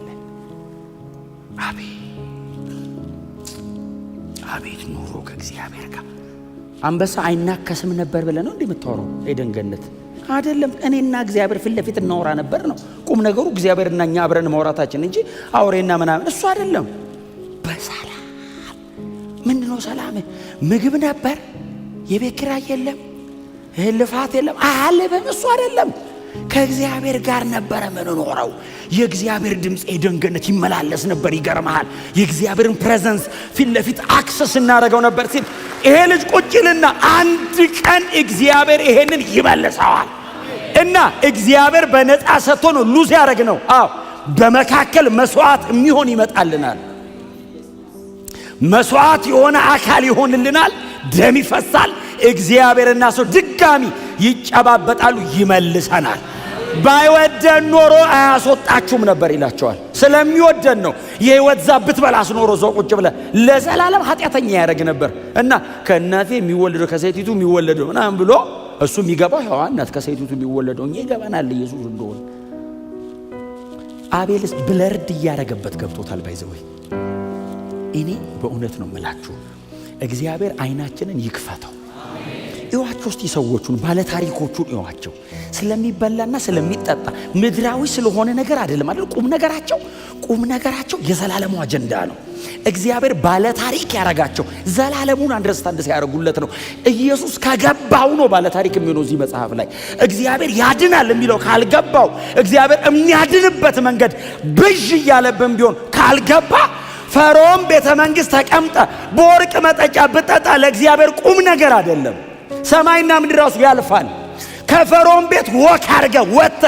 አቤት ኑሮ ከእግዚአብሔር ጋር አንበሳ አይናከስም ነበር ብለህ ነው እንዴ የምታወራው? ኤደን ገነት አይደለም። እኔና እግዚአብሔር ፊት ለፊት እናወራ ነበር ነው ቁም ነገሩ። እግዚአብሔርና እኛ አብረን ማውራታችን እንጂ አውሬና ምናምን እሱ አይደለም። በሰላም ምንድነው ሰላም? ምግብ ነበር፣ የቤት ኪራይ የለም፣ ልፋት የለም፣ አያልብም። እሱ አይደለም። ከእግዚአብሔር ጋር ነበረ ምንኖረው። የእግዚአብሔር ድምፅ ኤደን ገነት ይመላለስ ነበር። ይገርምሃል፣ የእግዚአብሔርን ፕሬዘንስ ፊት ለፊት አክሰስ እናደርገው ነበር ሲል ይሄ ልጅ ቁጭልና አንድ ቀን እግዚአብሔር ይሄንን ይመልሰዋል። እና እግዚአብሔር በነፃ ሰጥቶ ነው ሉዝ ያደረግ ነው። በመካከል መስዋዕት የሚሆን ይመጣልናል። መስዋዕት የሆነ አካል ይሆንልናል። ደም ይፈሳል። እግዚአብሔርና ሰው ድጋሚ ይጨባበጣሉ፣ ይመልሰናል። ባይወደን ኖሮ አያስወጣችሁም ነበር ይላቸዋል። ስለሚወደን ነው። የህይወት ዛብት በላስ ኖሮ ሰው ቁጭ ብለ ለዘላለም ኃጢአተኛ ያደርግ ነበር። እና ከእናቴ የሚወለደው ከሴቲቱ የሚወለደው ምናምን ብሎ እሱ የሚገባው ሔዋን ናት ከሴቲቱ የሚወለደው። እኛ ይገባናል ኢየሱስ እንደሆነ። አቤልስ ብለርድ እያረገበት ገብቶታል። ባይዘው እኔ በእውነት ነው የምላችሁ እግዚአብሔር አይናችንን ይክፈተው። እዋቸው እስቲ ሰዎቹን ባለ ታሪኮቹን እዋቸው። ስለሚበላና ስለሚጠጣ ምድራዊ ስለሆነ ነገር አይደለም አይደል? ቁም ነገራቸው የዘላለሙ አጀንዳ ነው። እግዚአብሔር ባለ ታሪክ ያረጋቸው ዘላለሙን አንደርስታንድ ሲያረጉለት ነው። ኢየሱስ ከገባው ነው ባለ ታሪክ የሚሆነው። እዚህ መጽሐፍ ላይ እግዚአብሔር ያድናል የሚለው ካልገባው፣ እግዚአብሔር የሚያድንበት መንገድ ብዥ እያለብን ቢሆን ካልገባ፣ ፈርዖን ቤተ መንግሥት ተቀምጠ በወርቅ መጠጫ ብጠጣ ለእግዚአብሔር ቁም ነገር አይደለም። ሰማይና ምድር ራሱ ያልፋል። ከፈርዖን ቤት ወክ አርገ ወጥተ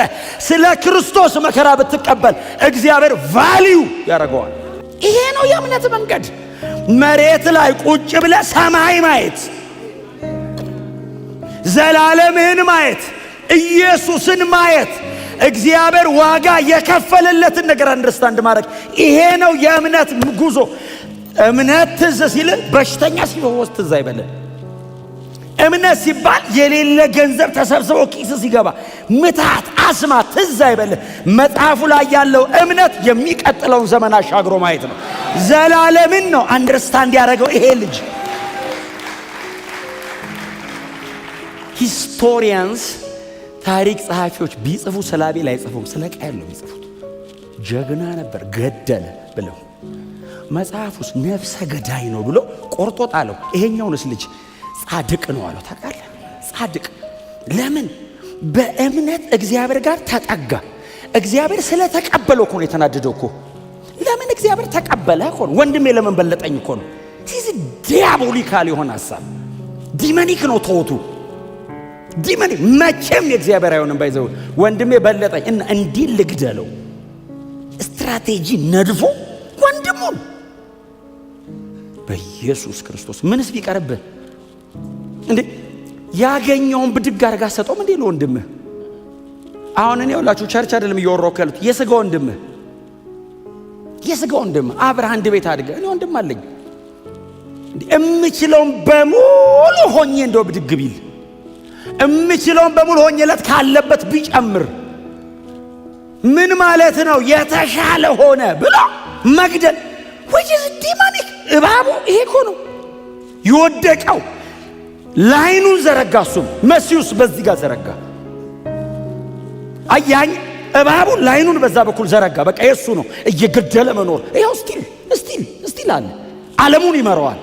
ስለ ክርስቶስ መከራ ብትቀበል እግዚአብሔር ቫልዩ ያደርገዋል። ይሄ ነው የእምነት መንገድ። መሬት ላይ ቁጭ ብለ ሰማይ ማየት፣ ዘላለምህን ማየት፣ ኢየሱስን ማየት፣ እግዚአብሔር ዋጋ የከፈለለትን ነገር አንደርስታንድ ማድረግ፣ ይሄ ነው የእምነት ጉዞ። እምነት ትዝ ሲል በሽተኛ ሲፈወስ ትዝ አይበለን። እምነት ሲባል የሌለ ገንዘብ ተሰብስቦ ኪስ ሲገባ ምታት አስማት ትዝ አይበልህ። መጽሐፉ ላይ ያለው እምነት የሚቀጥለውን ዘመን አሻግሮ ማየት ነው። ዘላለምን ነው አንደርስታንድ ያደረገው ይሄ ልጅ። ሂስቶሪያንስ ታሪክ ጸሐፊዎች ቢጽፉ ስለ አቤል አይጽፉም፣ ስለ ቃየል ነው የሚጽፉት። ጀግና ነበር ገደለ ብለው፣ መጽሐፉስ ነፍሰ ገዳይ ነው ብሎ ቆርጦ ጣለው። ይሄኛውንስ ልጅ ጻድቅ ነው አለው። ታውቃለህ? ጻድቅ ለምን? በእምነት እግዚአብሔር ጋር ተጠጋ። እግዚአብሔር ስለተቀበለው እኮ ነው የተናደደው እኮ። ለምን እግዚአብሔር ተቀበለ እኮ ነው። ወንድሜ ለምን በለጠኝ እኮ ነው። ሲዚ ዲያቦሊካል የሆነ ሐሳብ ዲመኒክ ነው ተውቱ። ዲመኒክ መቼም የእግዚአብሔር አይሆንም። ባይዘው ወንድሜ በለጠኝ እና እንዲህ ልግደለው ስትራቴጂ ነድፎ ወንድሙን በኢየሱስ ክርስቶስ ምንስ ቢቀርብህ እንዴ ያገኘውን ብድግ አርጋ ሰጠው እንዴ ለወንድምህ። አሁን እኔ ሁላችሁ ቸርች አይደለም እየወራሁ ያሉት የሥጋ ወንድምህ አብረህ አንድ ቤት አድገ እኔ ወንድም አለኝ እንዴ እምችለውን በሙሉ ሆኜ እንደው ብድግ ቢል እምችለውን በሙሉ ሆኜለት ካለበት ቢጨምር ምን ማለት ነው? የተሻለ ሆነ ብሎ መግደል ወይስ ዲማኒክ እባቡ ይሄ እኮ ነው ይወደቀው። ላይኑን ዘረጋ። እሱም መሲዩስ በዚህ ጋር ዘረጋ። አያኝ እባቡ ላይኑን በዛ በኩል ዘረጋ። በቃ የሱ ነው እየገደለ መኖር። ይሄው ስቲል አለ ዓለሙን ይመራዋል።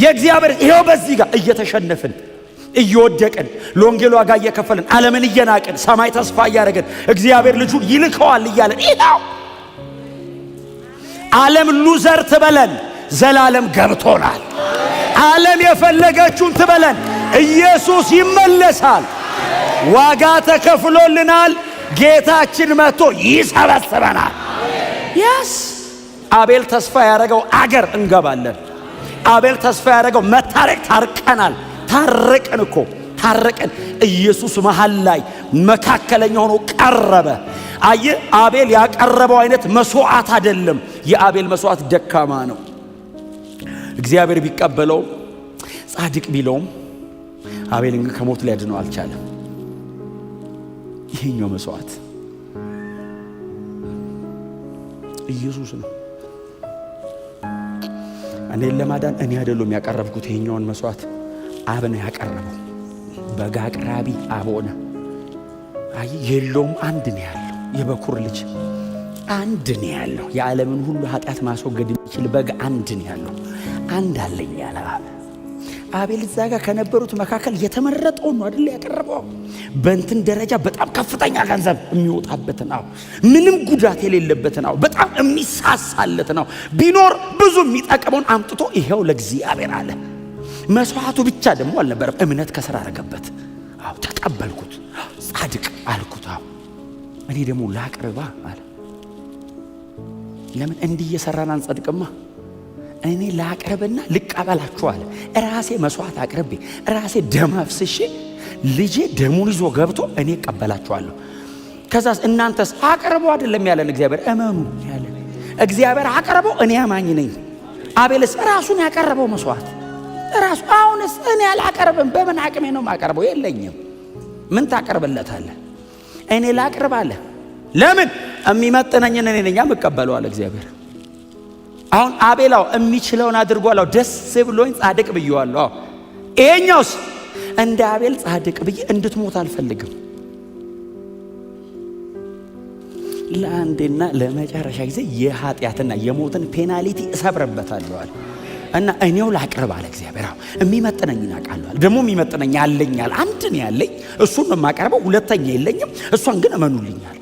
የእግዚአብሔር ይሄው በዚህ ጋር እየተሸነፍን እየወደቅን ለወንጌሉ ዋጋ እየከፈልን ዓለምን እየናቅን ሰማይ ተስፋ እያደረግን እግዚአብሔር ልጁን ይልከዋል እያለን ይሄው ዓለም ሉዘር ትበለን ዘላለም ገብቶናል። ዓለም የፈለገችውን ትበለን ኢየሱስ ይመለሳል። ዋጋ ተከፍሎልናል። ጌታችን መጥቶ ይሰበስበናል። ያስ አቤል ተስፋ ያደረገው አገር እንገባለን። አቤል ተስፋ ያደረገው መታረቅ ታርቀናል። ታረቀን እኮ ታረቀን። ኢየሱስ መሃል ላይ መካከለኛ ሆኖ ቀረበ። አየ አቤል ያቀረበው አይነት መስዋዕት አይደለም። የአቤል መስዋዕት ደካማ ነው። እግዚአብሔር ቢቀበለው ጻድቅ ቢለውም አቤልን ግን ከሞት ሊያድነው አልቻለም። ይሄኛው መስዋዕት ኢየሱስ ነው። እኔን ለማዳን እኔ አይደለም ያቀረብኩት ይሄኛውን መስዋዕት አብ ነው ያቀረበው። በግ አቅራቢ አብ ሆነ። አይ የለውም አንድ ነው ያለው። የበኩር ልጅ አንድ ነው ያለው። የዓለምን ሁሉ ኃጢአት ማስወገድ የሚችል በግ አንድ ነው ያለው። አንድ አለኝ ያለ አብ። አቤል እዛ ጋር ከነበሩት መካከል የተመረጠው ነው አይደል ያቀረበው። በእንትን ደረጃ በጣም ከፍተኛ ገንዘብ የሚወጣበት ነው። ምንም ጉዳት የሌለበት ነው። በጣም የሚሳሳለት ነው። ቢኖር ብዙ የሚጠቅመውን አምጥቶ ይሄው ለእግዚአብሔር አለ። መስዋዕቱ ብቻ ደግሞ አልነበረም። እምነት ከስራ አረገበት። አዎ ተቀበልኩት፣ ጻድቅ አልኩት። አዎ እኔ ደግሞ ላቅርባ አለ። ለምን እንዲህ እየሰራን አንጸድቅማ? እኔ ላቅርብና ልቀበላችሁ አለ። ራሴ መስዋዕት አቅርቤ ራሴ ደም አፍስሼ ልጄ ደሙን ይዞ ገብቶ እኔ እቀበላችኋለሁ። ከዛስ እናንተስ አቅርቡ አይደለም ያለን እግዚአብሔር፣ እመኑ ያለን እግዚአብሔር አቅርበው እኔ አማኝ ነኝ። አቤልስ ራሱን ያቀረበው መስዋዕት ራሱ። አሁንስ እኔ አላቀርብም። በምን አቅሜ ነው ማቀርበው? የለኝም። ምን ታቀርብለታለህ? እኔ ላቅርብ አለ። ለምን? የሚመጥነኝን እኔ ነኝ የምቀበለው አለ እግዚአብሔር። አሁን አቤላው የሚችለውን አድርጓል። ደስ ብሎኝ ጻድቅ ብየዋለሁ። ይሄኛውስ እንደ አቤል ጻድቅ ብዬ እንድትሞት አልፈልግም። ለአንዴና ለመጨረሻ ጊዜ የኃጢአትና የሞትን ፔናልቲ እሰብረበታለሁ አለ እና እኔው ላቅርብ አለ እግዚአብሔር። የሚመጥነኝን አውቃለሁ። ደግሞ የሚመጥነኝ አለኛል። አንድ ነው ያለኝ፣ እሱን ነው የማቀርበው። ሁለተኛ የለኝም፣ እሷን ግን እመኑልኛል።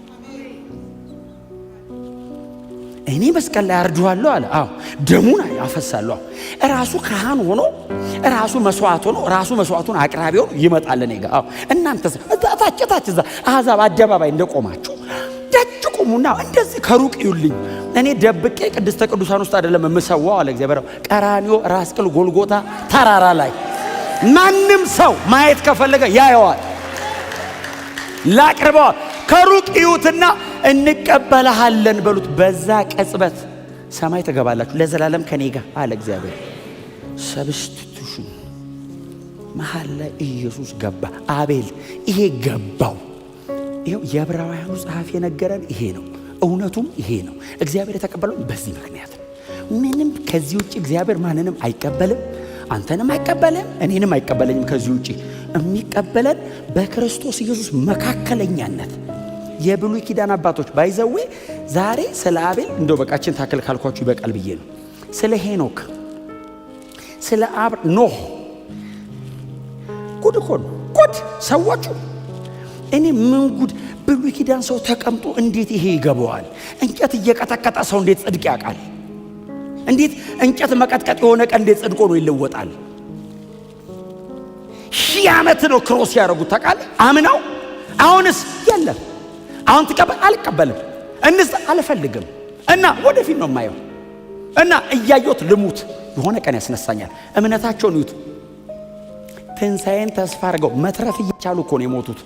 እኔ መስቀል ላይ አርደዋለሁ አለ። ደሙን አፈሳለሁ። ራሱ ካህን ሆኖ ራሱ መስዋዕት ሆኖ ራሱ መስዋዕቱን አቅራቢ ሆኖ ይመጣል እኔ ጋር። እናንተስ ታች እዛ አሕዛብ አደባባይ እንደቆማችሁ ደጅ ቁሙና እንደዚህ ከሩቅ ይዩልኝ። እኔ ደብቄ ቅድስተ ቅዱሳን ውስጥ አይደለም የምሰዋው አለ እግዚአብሔር። ቀራንዮ፣ ራስ ቅል፣ ጎልጎታ ተራራ ላይ ማንም ሰው ማየት ከፈለገ ያየዋል። ላቅርበው። ከሩቅ ይዩትና እንቀበልሃለን በሉት። በዛ ቅጽበት ሰማይ ትገባላችሁ ለዘላለም ከኔ ጋር አለ እግዚአብሔር። ሰብስቲቱሽን መሃል ላይ ኢየሱስ ገባ። አቤል ይሄ ገባው። ይሄው የዕብራውያኑ ጸሐፊ የነገረን ይሄ ነው። እውነቱም ይሄ ነው። እግዚአብሔር የተቀበለው በዚህ ምክንያት ነው። ምንም ከዚህ ውጪ እግዚአብሔር ማንንም አይቀበልም። አንተንም አይቀበልም፣ እኔንም አይቀበለኝም። ከዚህ ውጪ የሚቀበለን በክርስቶስ ኢየሱስ መካከለኛነት። የብሉይ ኪዳን አባቶች ባይዘዌ ዛሬ ስለ አቤል እንደው በቃችን ታክል ካልኳችሁ ይበቃል ብዬ ነው። ስለ ሄኖክ፣ ስለ ኖህ ጉድ እኮ ነው ጉድ ሰዎቹ። እኔ ምን ጉድ! ብሉይ ኪዳን ሰው ተቀምጦ እንዴት ይሄ ይገባዋል? እንጨት እየቀጠቀጠ ሰው እንዴት ጽድቅ ያውቃል? እንዴት እንጨት መቀጥቀጥ የሆነ ቀን እንዴት ጽድቆ ነው ይለወጣል? 1000 ዓመት ነው ክሮስ ያደረጉት ታውቃለህ? አምናው አሁንስ የለም። አሁን ትቀበል አልቀበልም፣ እንስ አልፈልግም እና ወደፊት ነው የማየው እና እያየሁት ልሙት የሆነ ቀን ያስነሳኛል። እምነታቸውን ይዩት። ትንሣኤን ተስፋ አድርገው መትረፍ እየቻሉ እኮ ነው የሞቱት።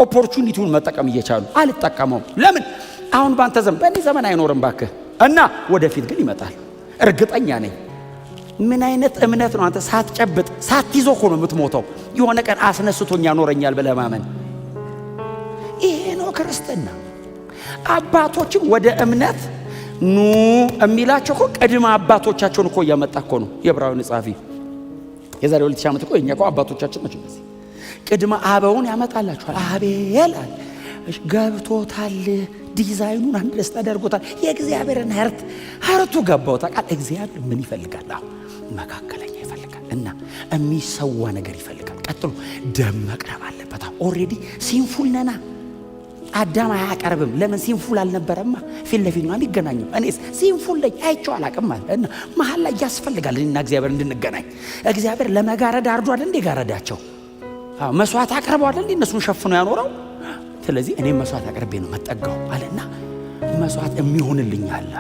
ኦፖርቹኒቲውን መጠቀም እየቻሉ አልጠቀመውም። ለምን? አሁን ባንተ ዘመን በእኔ ዘመን አይኖርም ባክህ እና ወደፊት ግን ይመጣል እርግጠኛ ነኝ። ምን አይነት እምነት ነው አንተ ሳትጨብጥ ሳትይዞ እኮ ነው የምትሞተው። የሆነ ቀን አስነስቶኝ ያኖረኛል ብለህ ማመን። ይሄ ነው ክርስትና። አባቶችን ወደ እምነት ኑ የሚላቸው እኮ ቅድመ አባቶቻቸውን እኮ እያመጣ እኮ ነው የዕብራውያን ጸሐፊ። የዛሬ 2000 ዓመት እኮ የኛ እኮ አባቶቻችን ናቸው። እነዚህ ቅድመ አበውን ያመጣላችኋል። አቤል ገብቶታል፣ ዲዛይኑን አንደርስታንድ አድርጎታል። የእግዚአብሔርን ሀርቱ ገባው። ታውቃለህ እግዚአብሔር ምን ይፈልጋል? መካከለኛ ይፈልጋል እና የሚሰዋ ነገር ይፈልጋል። ቀጥሎ ደም መቅረብ አለበት። ኦልሬዲ ሲንፉል ነና። አዳም አያቀርብም። ለምን? ሲንፉል አልነበረማ። ፊት ለፊት ነው የሚገናኘው። እኔስ ሲንፉል ላይ አይቼው አላቅም ማለት እና መሀል ላይ ያስፈልጋል እና እግዚአብሔር እንድንገናኝ። እግዚአብሔር ለመጋረድ አርዶ አይደል እንደ ጋረዳቸው? መስዋዕት አቅርበው አይደል እነሱን ሸፍኖ ያኖረው? ስለዚህ እኔ መስዋዕት አቅርቤ ነው መጠጋው አለና መስዋዕት የሚሆንልኝ አለ።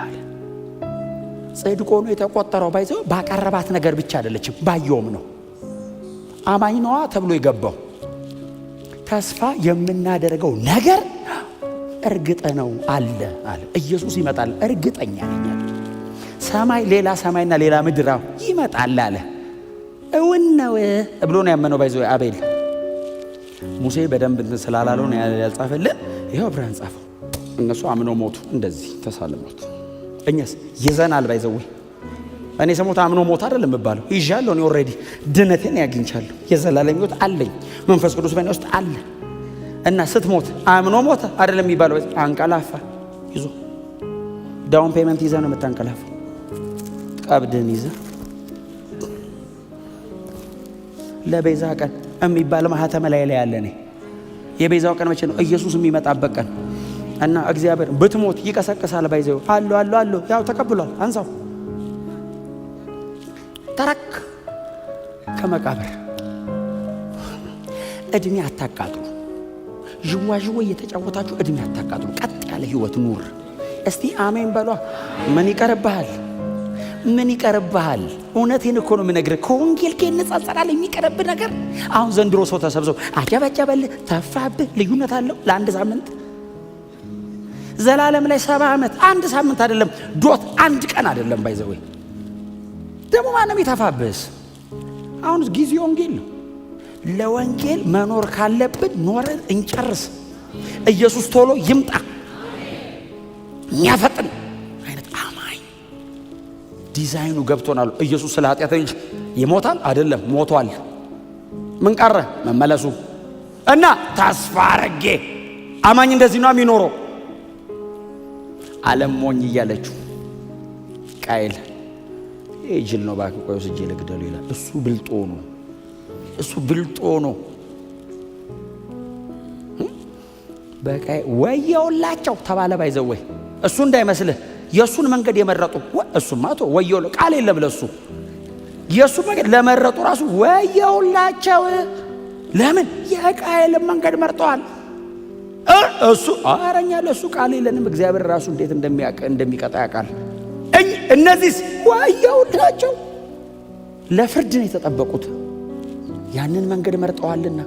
ጽድቅ ሆኖ የተቆጠረው ባይዘው ባቀረባት ነገር ብቻ አይደለችም፣ ባየውም ነው። አማኝ ነዋ ተብሎ የገባው ተስፋ የምናደርገው ነገር እርግጥ ነው አለ። ኢየሱስ ይመጣል እርግጠኛ ነኝ አለ። ሰማይ ሌላ ሰማይና ሌላ ምድር ይመጣል አለ። እውን ነው ብሎ ነው ያመነው ባይዘው አቤል። ሙሴ በደንብ እንትን ስላላለው ነው ያልጻፈልን። ይሄው ብርሃን ጻፈው። እነሱ አምነው ሞቱ፣ እንደዚህ ተሳለሙት። እኛስ ይዘናል ባይዘው። እኔ ሰሞታ አምኖ ሞት አይደለም የምባለው፣ ይዣለሁ። እኔ ኦልሬዲ ድነቴን ያግኝቻለሁ። የዘላለም ሕይወት አለኝ፣ መንፈስ ቅዱስ በእኔ ውስጥ አለ እና ስትሞት አምኖ ሞት አይደለም የሚባለው። አንቀላፋ ይዞ ዳውን ፔመንት ይዘህ ነው የምታንቀላፋው። ቀብድን ይዘህ ለቤዛ ቀን የሚባል ማህተም ላይ ያለ እኔ የቤዛው ቀን መቼ ነው? ኢየሱስ የሚመጣበት ቀን እና እግዚአብሔር ብትሞት ይቀሰቅሳል። ባይዘው አሎ ያው ተቀብሏል። አንሳው ተረክ ከመቃብር እድሜ አታቃጥሉ። ዥዋዥዌ እየተጫወታችሁ እድሜ አታቃጥሉ። ቀጥ ያለ ህይወት ኑር። እስቲ አሜን በሏ። ምን ይቀርብሃል? ምን ይቀርብሃል? እውነቴን እኮ ነው የምነግርህ። ከወንጌል ጋር ይነጻጸራል የሚቀርብ ነገር። አሁን ዘንድሮ ሰው ተሰብስበው አጨበጨበልህ፣ ተፋብህ። ልዩነት አለው ለአንድ ሳምንት። ዘላለም ላይ 70 ዓመት አንድ ሳምንት አይደለም፣ ዶት አንድ ቀን አይደለም። ባይዘወይ ደግሞ ማንም ይተፋብህስ? አሁን ጊዜ ወንጌል ነው። ለወንጌል መኖር ካለብን ኖረን እንጨርስ። ኢየሱስ ቶሎ ይምጣ። የሚያፈጥን አይነት አማኝ ዲዛይኑ ገብቶናል። ኢየሱስ ስለ ኃጢአተኞች ይሞታል አይደለም፣ ሞቷል። ምን ቀረ? መመለሱ እና ተስፋ አረጌ አማኝ እንደዚህ ነው የሚኖረው። ዓለም ሞኝ እያለችው ቃየል ይሄ ጅል ነው ባክ ቆይ ወስጄ ልግደሉ ይላል። እሱ ብልጦ ነው፣ እሱ ብልጦ ነው። በቃ ወየውላቸው ተባለ። ባይዘው ወይ እሱ እንዳይመስልህ የሱን መንገድ የመረጡ እሱማ ተው ወየው ቃል የለም ለሱ። የሱ መንገድ ለመረጡ ራሱ ወየውላቸው። ለምን? የቃየልን መንገድ መርጠዋል። እሱ አረኛ ለሱ ቃል የለንም። እግዚአብሔር ራሱ እንዴት እንደሚቀጣ ያውቃል። እነዚህ ወየውላቸው ለፍርድ ነው የተጠበቁት። ያንን መንገድ መርጠዋልና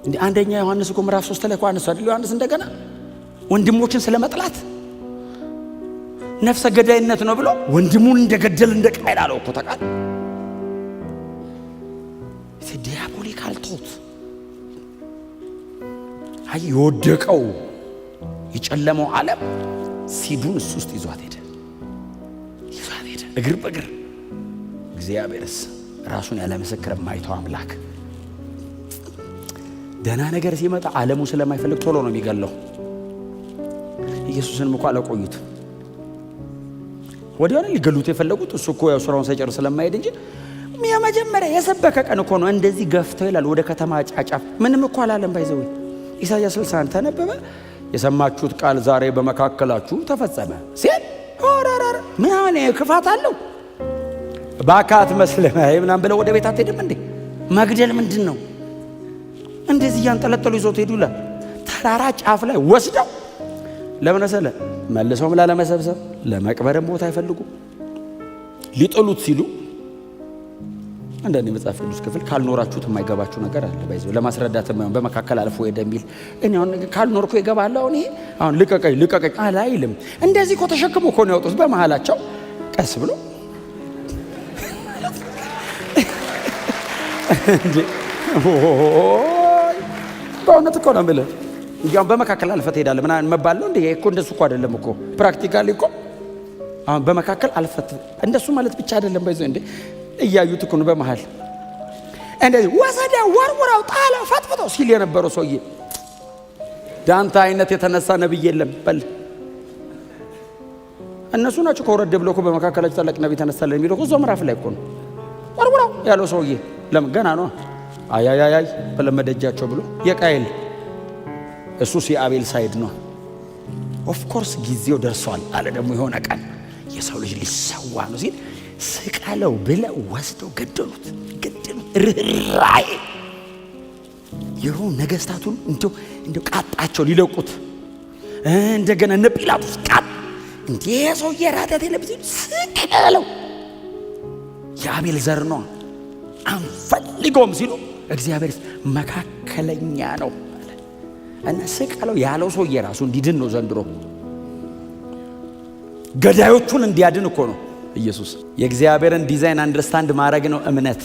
እንዴ አንደኛ ዮሐንስ እኮ ምዕራፍ 3 ላይ ዮሐንስ አይደል? ዮሐንስ እንደገና ወንድሞችን ስለመጥላት ነፍሰ ገዳይነት ነው ብሎ ወንድሙን እንደገደል እንደ ቃየል አለው እኮ ተቃል ዲያቦሊካል ቶት አይ የወደቀው የጨለመው ዓለም ሲዱን እሱ ውስጥ ይዟት ሄደ እግር በእግር። እግዚአብሔርስ ራሱን ያለ ምስክር የማይተው አምላክ ደህና ነገር ሲመጣ ዓለሙ ስለማይፈልግ ቶሎ ነው የሚገለው። ኢየሱስንም እኮ አላቆዩት፣ ወዲያው ነው ሊገሉት የፈለጉት። እሱ እኮ ያው ስራውን ሳይጨርስ ስለማይሄድ እንጂ የመጀመሪያ የሰበከ ቀን እኮ ነው እንደዚህ ገፍተው ይላል ወደ ከተማ ጫጫፍ። ምንም እኮ አላለም። ባይዘው ኢሳይያስ 60 ተነበበ። የሰማችሁት ቃል ዛሬ በመካከላችሁ ተፈጸመ ሲል ኦራራራ ምን ክፋት አለው? ባካት መስለህ ምናምን ብለው ወደ ቤት አትሄድም እንዴ? መግደል ምንድን ነው? እንደዚህ ያንጠለጠሉ ይዞት ሄዱላ። ተራራ ጫፍ ላይ ወስደው ለምን መሰለ? መልሰውም ላለመሰብሰብ ለመቅበርም ቦታ አይፈልጉም። ሊጥሉት ሲሉ አንዳንድ የመጽሐፍ ቅዱስ ክፍል ካልኖራችሁት የማይገባችሁ ነገር አለ። ባይዘው ለማስረዳት በመካከል አልፎ ሄደሚል እኔ አሁን ካልኖርኩ ይገባል። አሁን ይሄ አሁን ልቀቀኝ አላይልም። እንደዚህ እኮ ተሸክሞ እኮ ነው ያወጡት በመሃላቸው ቀስ ብሎ እንዴ በእውነት እኮ ነው የምልህ። እንዲያውም በመካከል አልፈህ ትሄዳለህ ምናምን መባል ነው እንዴ? እኮ እንደሱ እኮ አይደለም እኮ ፕራክቲካሊ እኮ አሁን በመካከል አልፈህ እንደሱ ማለት ብቻ አይደለም። ባይዘው እንዴ እያዩት እኮ ነው በመሃል እንደዚህ ወሰደ ወርውራው ጣለ ፈጥፍጦ ሲል የነበረው ሰውዬ ዳንታ አይነት የተነሳ ነብይ የለም በል። እነሱ ናቸው ከወረደ ብለው እኮ በመካከላቸው ታላቅ ነብይ ተነሳለ የሚለው እኮ እዛው ምዕራፍ ላይ እኮ ነው ወርውራው ያለው ሰውዬ። ለምን ገና ነው አያያያይ በለመደጃቸው ብሎ የቃየል እሱስ የአቤል ሳይድ ነው። ኦፍ ኮርስ ጊዜው ደርሷል አለ። ደግሞ የሆነ ቀን የሰው ልጅ ሊሰዋ ነው ሲል ስቀለው ብለው ወስደው ገደሉት። ርኅራኄ የሮም ነገስታቱን እንደው ቃጣቸው ሊለቁት እንደገና እነ ጲላጦስ ቃጥ እንዴ ሰው የራዳት የለብኝ ስቀለው የአቤል ዘር ነው አንፈልገውም ሲሉ እግዚአብሔር መካከለኛ ነው እና ስቀለው ያለው ሰው የራሱ እንዲድን ነው። ዘንድሮ ገዳዮቹን እንዲያድን እኮ ነው ኢየሱስ። የእግዚአብሔርን ዲዛይን አንደርስታንድ ማድረግ ነው እምነት።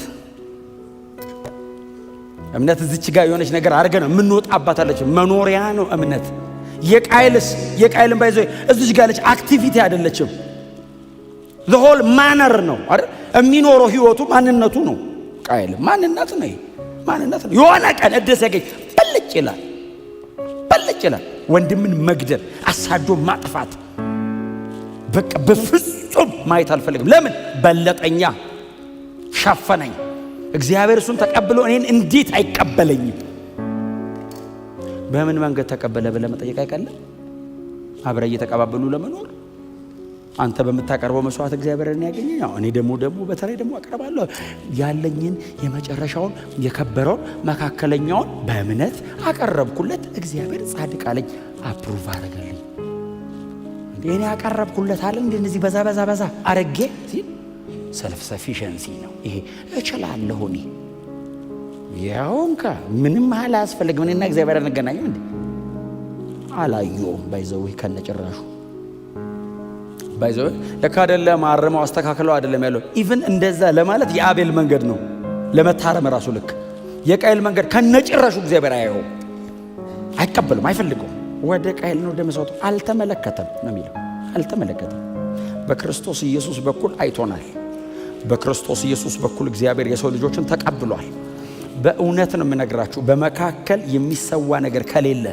እምነት እዚች ጋር የሆነች ነገር አድርገ ነው የምንወጣባት አለች መኖሪያ ነው እምነት። የቃየልን ባይዞ እዚች ጋር ያለች አክቲቪቲ አይደለችም። the whole manner ነው አይደል? የሚኖረው ህይወቱ ማንነቱ ነው። ቃየል ማንነት ነው። ማንነት ነው። የሆነ ቀን እድስ ያገኝ በልጭ ይላል። ወንድምን መግደል፣ አሳዶ ማጥፋት በቃ በፍጹም ማየት አልፈልግም። ለምን? በለጠኛ፣ ሸፈነኝ። እግዚአብሔር እሱን ተቀብሎ እኔን እንዴት አይቀበለኝም? በምን መንገድ ተቀበለ ብለህ መጠየቅ አይቀልም። አብረ እየተቀባበሉ ለመኖር አንተ በምታቀርበው መስዋዕት እግዚአብሔርን ያገኘኝ። እኔ ደግሞ በተለይ ደግሞ አቀርባለሁ ያለኝን የመጨረሻውን የከበረውን መካከለኛውን በእምነት አቀረብኩለት። እግዚአብሔር ጻድቅ አለኝ፣ አፕሩቭ አረገልኝ። እኔ አቀረብኩለት አለ እንደዚህ በዛ አረጌ ሲል ሰልፍ ሰፊሸንሲ ነው ይሄ። እችላለሁ እኔ ያውንካ ምንም አላስፈልግም። እኔና እግዚአብሔር እንገናኘው እንዴ አላየውም። ባይዘው ከነጭራሹ ባይዘው ለካ አይደለም አርመው አስተካክለው አይደለም ያለው። ኢቭን እንደዛ ለማለት የአቤል መንገድ ነው ለመታረም ራሱ ልክ የቃየል መንገድ ከነጭራሹ እግዚአብሔር አያየው፣ አይቀበልም፣ አይፈልገውም። ወደ ቃየል ነው ወደ መስዋዕቱ አልተመለከተም ነው የሚለው። አልተመለከተም። በክርስቶስ ኢየሱስ በኩል አይቶናል። በክርስቶስ ኢየሱስ በኩል እግዚአብሔር የሰው ልጆችን ተቀብሏል። በእውነት ነው የምነግራችሁ፣ በመካከል የሚሰዋ ነገር ከሌለ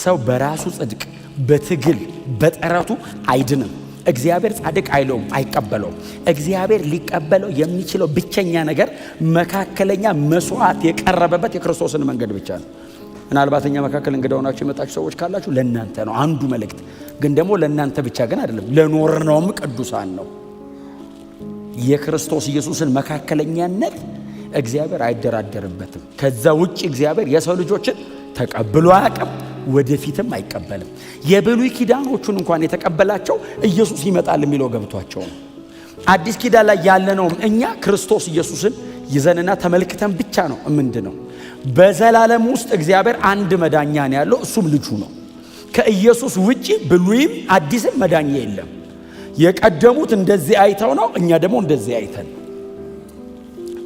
ሰው በራሱ ጽድቅ በትግል በጥረቱ አይድንም። እግዚአብሔር ጻድቅ አይለውም፣ አይቀበለውም። እግዚአብሔር ሊቀበለው የሚችለው ብቸኛ ነገር መካከለኛ መስዋዕት የቀረበበት የክርስቶስን መንገድ ብቻ ነው። ምናልባት እኛ መካከል እንግዳ ሆናችሁ የመጣችሁ ሰዎች ካላችሁ ለእናንተ ነው አንዱ መልእክት። ግን ደግሞ ለእናንተ ብቻ ግን አይደለም፣ ለኖርነውም ቅዱሳን ነው። የክርስቶስ ኢየሱስን መካከለኛነት እግዚአብሔር አይደራደርበትም። ከዛ ውጭ እግዚአብሔር የሰው ልጆችን ተቀብሎ አያውቅም፣ ወደፊትም አይቀበልም። የብሉይ ኪዳኖቹን እንኳን የተቀበላቸው ኢየሱስ ይመጣል የሚለው ገብቷቸው ነው። አዲስ ኪዳን ላይ ያለነውም እኛ ክርስቶስ ኢየሱስን ይዘንና ተመልክተን ብቻ ነው ምንድነው። በዘላለም ውስጥ እግዚአብሔር አንድ መዳኛ ነው ያለው፣ እሱም ልጁ ነው። ከኢየሱስ ውጪ ብሉይም አዲስም መዳኛ የለም። የቀደሙት እንደዚህ አይተው ነው፣ እኛ ደግሞ እንደዚህ አይተን።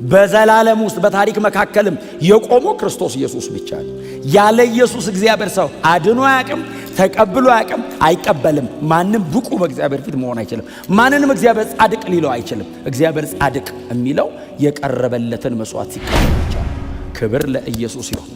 በዘላለም ውስጥ በታሪክ መካከልም የቆመው ክርስቶስ ኢየሱስ ብቻ ነው። ያለ ኢየሱስ እግዚአብሔር ሰው አድኖ አያውቅም፣ ተቀብሎ አያውቅም፣ አይቀበልም። ማንም ብቁ በእግዚአብሔር ፊት መሆን አይችልም። ማንንም እግዚአብሔር ጻድቅ ሊለው አይችልም። እግዚአብሔር ጻድቅ የሚለው የቀረበለትን መስዋዕት ሲቀበል ብቻ። ክብር ለኢየሱስ ይሁን።